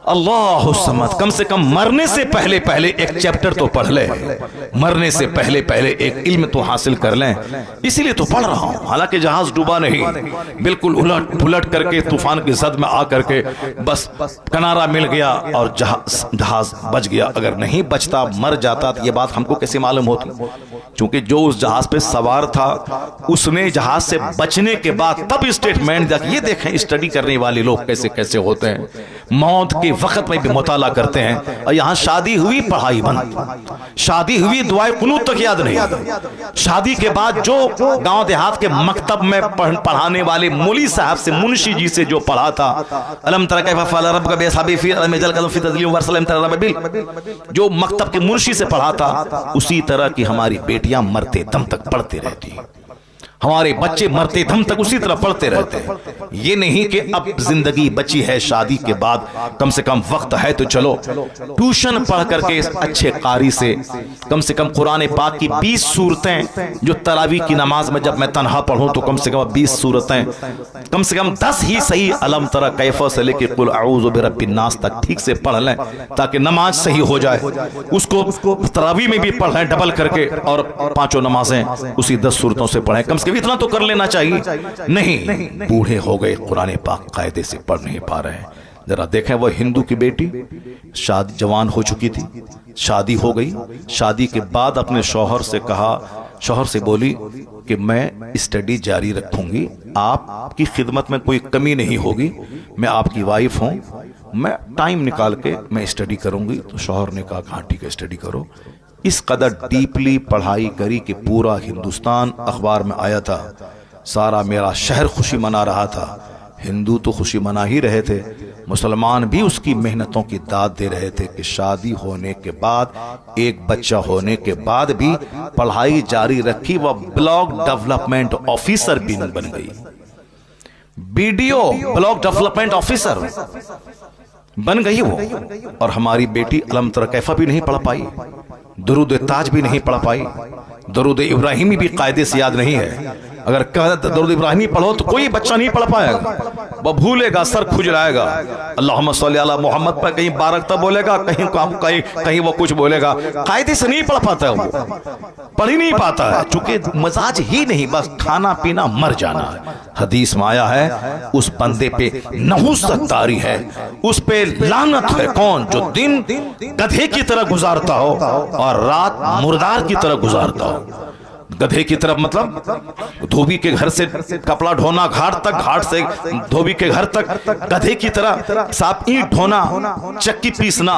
अल्लाह समद, कम से कम मरने से पहले पहले एक चैप्टर तो पढ़ ले, मरने से पहले पहले एक इल्म तो हासिल कर लें। इसीलिए तो पढ़ रहा हूं। हालांकि जहाज डूबा नहीं, बिल्कुल उलट पुलट करके तूफान की जद में आ करके बस किनारा मिल गया और जहाज बच गया। अगर नहीं बचता, मर जाता, तो ये बात हमको कैसे मालूम होती? क्योंकि जो उस जहाज पे सवार था उसने जहाज से बचने के बाद तब स्टेटमेंट दिया कि ये देखें स्टडी करने वाले लोग कैसे कैसे होते हैं, मौत के वक्त में भी मुताला करते हैं। और यहां शादी हुई, पढ़ाई बंद, शादी हुई, दुआए कुनूत तक याद नहीं। शादी के बाद जो गांव देहात के मकतब में पढ़ाने वाले मौली साहब से, मुंशी जी से जो पढ़ा था, अलम तरा कैफ़ फ़अल रब्बुका बिअस्हाबिल फ़ील अलम यजअल कदम फ़ी तज़लील वरसलम तरा रब्बिल, जो मकतब के मुंशी से पढ़ा था, उसी तरह की हमारी बेटियां मरते दम तक पढ़ती रहती। हमारे बच्चे मरते दम तक उसी तरह पढ़ते रहते हैं। ये नहीं कि अब जिंदगी बची है, शादी के बाद कम से कम वक्त है तो चलो ट्यूशन पढ़ करके इस अच्छे कारी से कम कुरान पाक की 20 सूरतें, जो तरावी की नमाज में जब मैं तन्हा पढ़ूं तो कम से कम 20 सूरतें, कम से कम 10 ही सही अलम तरा कैफा से लेके कुल अऊज़ु बिरब्बिन नास तक ठीक से पढ़ लें ताकि नमाज सही हो जाए। उसको तरावी में भी पढ़ें डबल करके और 5 नमाजें उसी 10 सूरतों से पढ़ें। कम से कम इतना तो कर लेना चाहिए। नहीं, बूढ़े हो गए, कुरान पाक कायदे से पढ़ नहीं पा रहे हैं। जरा देखें, वो हिंदू की बेटी शादी जवान हो चुकी थी, शादी हो गई, शादी के बाद अपने शौहर से कहा, शौहर से बोली कि मैं स्टडी जारी रखूंगी, आपकी खिदमत में कोई कमी नहीं होगी, मैं आपकी वाइफ हूं, मैं टाइम निकाल के मैं स्टडी करूंगी। तो शौहर ने कहा हाँ ठीक है स्टडी करो। इस कदर डीपली पढ़ाई करी कि पूरा हिंदुस्तान अखबार में आया था, सारा मेरा शहर खुशी मना रहा था। हिंदू तो खुशी मना ही रहे थे, मुसलमान भी उसकी मेहनतों की दाद दे रहे थे कि शादी होने के बाद, एक बच्चा होने के बाद भी पढ़ाई जारी रखी। वह ब्लॉक डेवलपमेंट ऑफिसर भी बन गई, बीडीओ ब्लॉक डेवलपमेंट ऑफिसर बन गई वो। और हमारी बेटी अलम तरा कैफा भी नहीं पढ़ पाई, दुरूद ताज भी नहीं पढ़ पाई, दुरूद इब्राहिमी भी कायदे से याद नहीं है। अगर दुरूद इब्राहिमी पढ़ो तो कोई बच्चा नहीं पढ़ पाएगा, वह भूलेगा, सर खुजलाएगा। अल्लाहुम्मा सल्ली अला मोहम्मद पर कहीं बारक तब बोलेगा, कहीं वो कुछ बोलेगा। कायदे से नहीं पढ़ पाता है, वो पढ़ ही नहीं पाता है, चूंकि मजाज ही नहीं, बस खाना पीना मर जाना है। हदीस में आया है उस बंदे पे नहुसत तारी है, उस पे लानत है। कौन? जो दिन गधे की तरह गुजारता हो और रात मुर्दार की तरह गुजारता हो। गधे की तरफ मतलब धोबी के घर से कपड़ा ढोना घाट तक, घाट से धोबी के घर तक, गधे की तरह साफ ईंट ढोना, चक्की पीसना।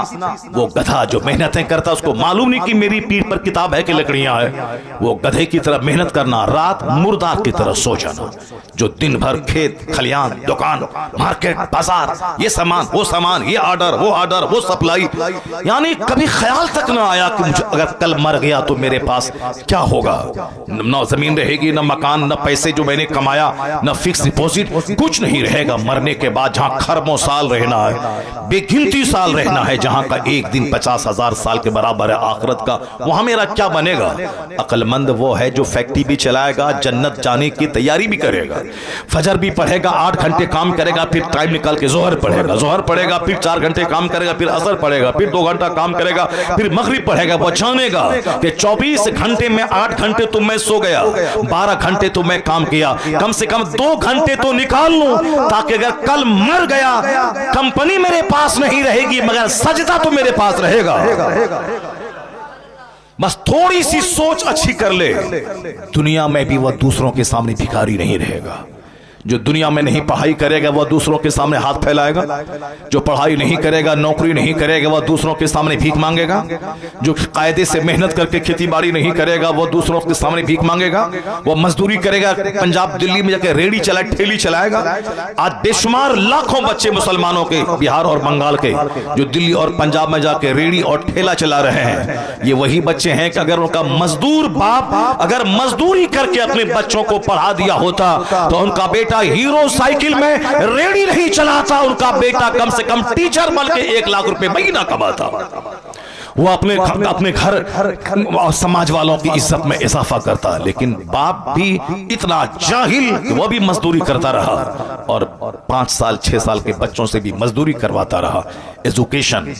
वो गधा जो मेहनतें करता उसको मालूम नहीं कि मेरी पीठ पर किताब है कि लकड़ियां है। वो गधे की तरह मेहनत करना, रात मुर्दार की तरह सो जाना। जो दिन भर खेत खलियान, दुकान, मार्केट, बाजार, ये सामान वो सामान, ये ऑर्डर वो ऑर्डर वो सप्लाई, यानी कभी ख्याल तक ना आया कि मुझे अगर कल मर गया तो मेरे पास क्या होगा। न जमीन रहेगी, न मकान, न पैसे जो मैंने कमाया, न फिक्स डिपॉजिट, कुछ नहीं रहेगा मरने के बाद। जहां खरबों साल रहना है, बेगिनती साल रहना है, जहां का एक दिन 50,000 साल के बराबर है आखिरत का, वहां मेरा क्या बनेगा। अक्लमंद वो है जो फैक्ट्री भी चलाएगा, जन्नत जाने की तैयारी भी करेगा, फजर भी पढ़ेगा, 8 घंटे काम करेगा, फिर टाइम निकाल के जोहर पढ़ेगा, जोहर पढ़ेगा, फिर 4 घंटे काम करेगा, फिर असर पढ़ेगा, फिर 2 घंटा काम करेगा, फिर मगरिब पढ़ेगा। वो जानेगा कि 24 घंटे में 8 घंटे तो मैं सो गया, 12 घंटे तो मैं काम किया, कम से कम 2 घंटे तो निकाल लूं ताकि अगर कल मर गया, कंपनी मेरे पास नहीं रहेगी मगर सजदा तो मेरे पास रहेगा। बस थोड़ी सी सोच अच्छी कर ले, दुनिया में भी वह दूसरों के सामने भिखारी नहीं रहेगा। जो दुनिया में नहीं पढ़ाई करेगा वह दूसरों के सामने हाथ फैलाएगा, जो पढ़ाई नहीं करेगा, नौकरी नहीं करेगा, वह दूसरों के सामने भीख मांगेगा, जो कायदे से मेहनत करके खेती बाड़ी नहीं करेगा वह दूसरों के सामने भीख मांगेगा, वह मजदूरी करेगा, पंजाब दिल्ली में जाकर रेड़ी चलाए, ठेली चलाएगा। आज बेशुमार लाखों बच्चे मुसलमानों के, बिहार और बंगाल के, जो दिल्ली और पंजाब में जाकर रेड़ी और ठेला चला रहे हैं, ये वही बच्चे हैं कि अगर उनका मजदूर बाप अगर मजदूरी करके अपने बच्चों को पढ़ा दिया होता तो उनका बेटा हीरो साइकिल में रेडी नहीं चलाता, उनका बेटा कम से कम टीचर बन के 1 लाख रुपए महीना कमाता। वो अपने घर और समाज वालों की इज्जत में इजाफा करता। लेकिन बाप भी इतना जाहिल कि वो भी मजदूरी करता रहा और 5 साल 6 साल के बच्चों से भी मजदूरी करवाता रहा। एजुकेशन,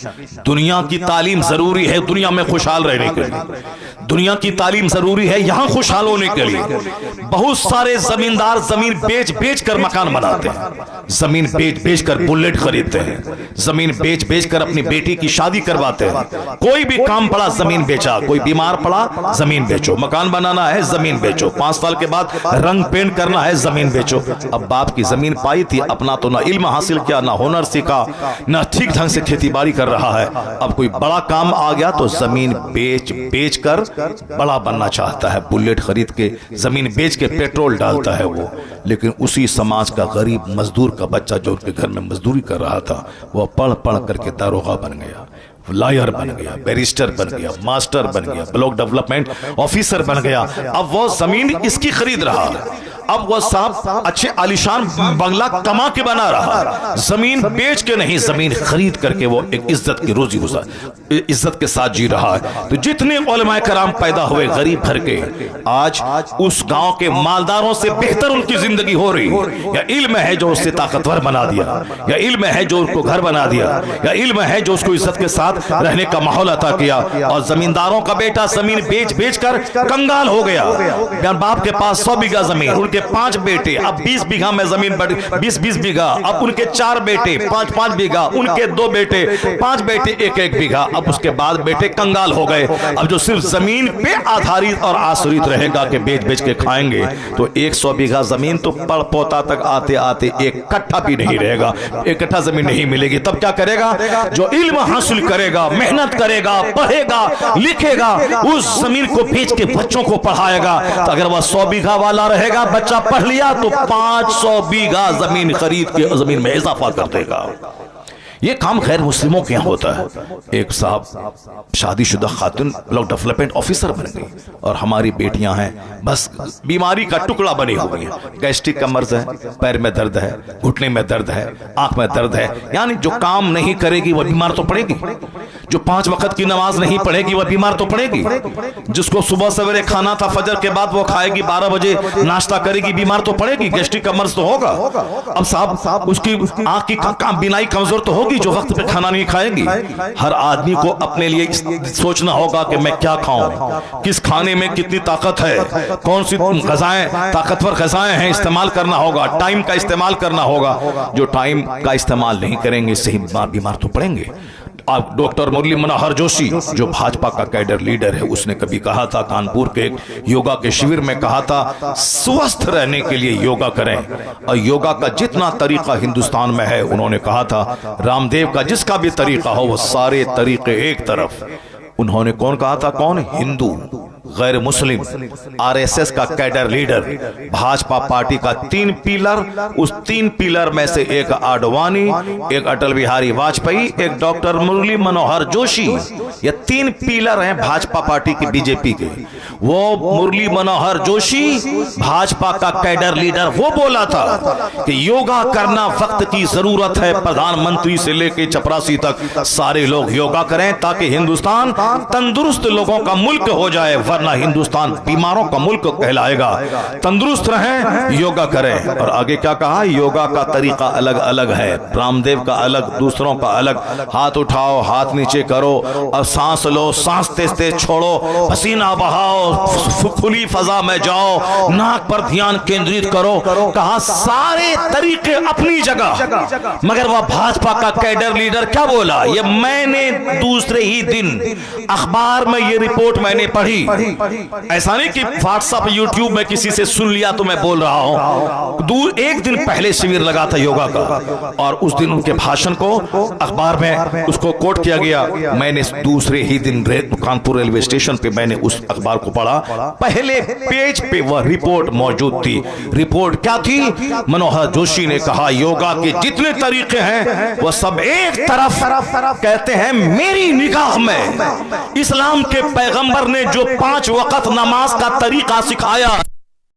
दुनिया की तालीम जरूरी है दुनिया में खुशहाल रहने के लिए, दुनिया की तालीम जरूरी है यहां खुशहाल होने के लिए। बहुत सारे जमींदार जमीन बेच बेच कर मकान बनाते हैं, जमीन बेच बेच कर बुलेट खरीदते हैं, जमीन बेच बेच कर अपनी बेटी की शादी करवाते हैं। कोई भी काम पड़ा जमीन बेचा, कोई बीमार पड़ा जमीन बेचो, मकान बनाना है जमीन बेचो, 5 साल के बाद रंग पेंट करना है जमीन बेचो। अब बाप की जमीन पाई थी, अपना तो ना इल्म हासिल किया, ना हुनर सीखा, ना ठीक ढंग से खेती बाड़ी कर रहा है। अब कोई बड़ा काम आ गया तो जमीन बेच बेच कर बड़ा बनना चाहता है, बुलेट खरीद के जमीन बेच के पेट्रोल डालता है वो। लेकिन उसी समाज का गरीब मजदूर का बच्चा जो उनके घर में मजदूरी कर रहा था, वह पढ़ पढ़ करके दारोगा बन गया, लॉयर बन गया, बैरिस्टर बन गया, मास्टर बन गया, ब्लॉक डेवलपमेंट ऑफिसर बन गया। अब वो जमीन इसकी खरीद रहा, अब वो साहब अच्छे आलिशान बंगला कमा के बना रहा, जमीन बेच के नहीं, जमीन खरीद करके वो एक इज्जत की रोजी गुजार इज्जत के साथ जी रहा है। तो जितने उलमाए कराम पैदा हुए गरीब भर के, आज उस गांव के मालदारों से बेहतर उनकी जिंदगी हो रही है। या इल्म है जो उससे ताकतवर बना दिया, या इल्म है जो उसको घर बना दिया, या इल्म है जो उसको इज्जत के साथ रहने का माहौल अता किया। और जमींदारों का बेटा जमीन बेच बेच कर कंगाल हो गया। बाप के पास 100 बीघा जमीन, उनके 5 बेटे, अब 20 बीघा में जमीन बढ़ 20 बीघा, अब उनके 4 बेटे 5 बीघा, उनके 2 बेटे 5 बेटे 1 बीघा। अब उसके बाद बेटे कंगाल हो गए। अब जो सिर्फ जमीन पे आधारित और आश्रित रहेगा कि बेच बेच के खाएंगे, तो 100 बीघा जमीन तो पड़ पोता तक आते आते 1 कट्ठा भी नहीं रहेगा, 1 कट्ठा जमीन नहीं मिलेगी। तब क्या करेगा? जो इल्म हासिल करेगा, मेहनत करेगा, पढ़ेगा, लिखेगा, उस जमीन को बेच के बच्चों को पढ़ाएगा। तो अगर वह 100 बीघा वाला रहेगा, बच्चा पढ़ लिया तो 500 बीघा जमीन खरीद के जमीन में इजाफा कर देगा। ये काम गैर मुस्लिमों के यहाँ होता है। एक साहब शादीशुदा खातून ब्लॉक डेवलपमेंट ऑफिसर बन गई, और हमारी बेटियां हैं बस बीमारी का टुकड़ा बनी हुई है। गैस्ट्रिक का मर्ज है, पैर में दर्द है, घुटने में दर्द है, आंख में दर्द है। यानी जो काम नहीं करेगी वह बीमार तो पड़ेगी, जो 5 वक्त की नमाज नहीं पढ़ेगी वह बीमार तो पड़ेगी, जिसको सुबह सवेरे खाना था फजर के बाद वो खाएगी, 12 बजे नाश्ता करेगी, बीमार तो पड़ेगी, गैस्ट्रिक का मर्ज तो होगा। अब साहब उसकी आंख की बीनाई कमजोर तो होगी जो वक्त पे खाना नहीं खाएगी। हर आदमी को अपने लिए सोचना होगा कि मैं क्या खाऊं, किस खाने में कितनी ताकत है, कौन सी ग़िज़ाएं ताकतवर ग़िज़ाएं हैं, इस्तेमाल करना होगा, टाइम का इस्तेमाल करना होगा। जो टाइम का इस्तेमाल नहीं करेंगे सही बीमार तो पड़ेंगे। अब डॉक्टर मुरली मनोहर जोशी जो भाजपा का कैडर लीडर है, उसने कभी कहा था, कानपुर के एक योगा के शिविर में कहा था, स्वस्थ रहने के लिए योगा करें। और योगा का जितना तरीका हिंदुस्तान में है, उन्होंने कहा था रामदेव का जिसका भी तरीका हो वो सारे तरीके एक तरफ। उन्होंने कौन कहा था? कौन? हिंदू गैर मुस्लिम, आरएसएस का कैडर लीडर, भाजपा पार्टी का 3 पिलर, उस 3 पिलर में से एक आडवाणी, एक अटल बिहारी वाजपेयी, एक डॉक्टर मुरली मनोहर जोशी। ये 3 पिलर हैं भाजपा पार्टी की, बीजेपी के। वो मुरली मनोहर जोशी भाजपा का कैडर लीडर, वो बोला था कि योगा करना वक्त की जरूरत है। प्रधानमंत्री से लेकर चपरासी तक सारे लोग योगा करें ताकि हिंदुस्तान तंदुरुस्त लोगों का मुल्क हो जाए, वरना हिंदुस्तान बीमारों का मुल्क कहलाएगा। तंदुरुस्त रहें, योगा करें। और आगे क्या कहा? योगा का तरीका अलग अलग है, रामदेव का अलग, दूसरों का अलग। हाथ उठाओ, हाथ नीचे करो, और सांस लो, सांस तेज तेज छोड़ो, पसीना बहाओ, खुली फजा में जाओ, नाक पर ध्यान केंद्रित करो। कहा सारे तरीके अपनी जगह, मगर वह भाजपा का कैडर लीडर क्या बोला? ये मैंने दूसरे ही दिन अखबार में ये रिपोर्ट मैंने पढ़ी। ऐसा नहीं कि व्हाट्सएप यूट्यूब में किसी से सुन लिया तो मैं बोल रहा हूं। एक दिन पहले शिविर लगा था योगा का, और उस दिन उनके भाषण को अखबार में उसको कोट किया गया। मैंने दूसरे ही दिन कानपुर रेलवे स्टेशन पे मैंने उस अखबार को पढ़ा, पहले पेज पे वह रिपोर्ट मौजूद थी। रिपोर्ट क्या थी? मनोहर जोशी ने कहा योगा के जितने तरीके हैं वह सब एक तरफ। कहते हैं मेरी निगाह में इस्लाम के पैगंबर ने जो 5 वक्त नमाज का तरीका सिखाया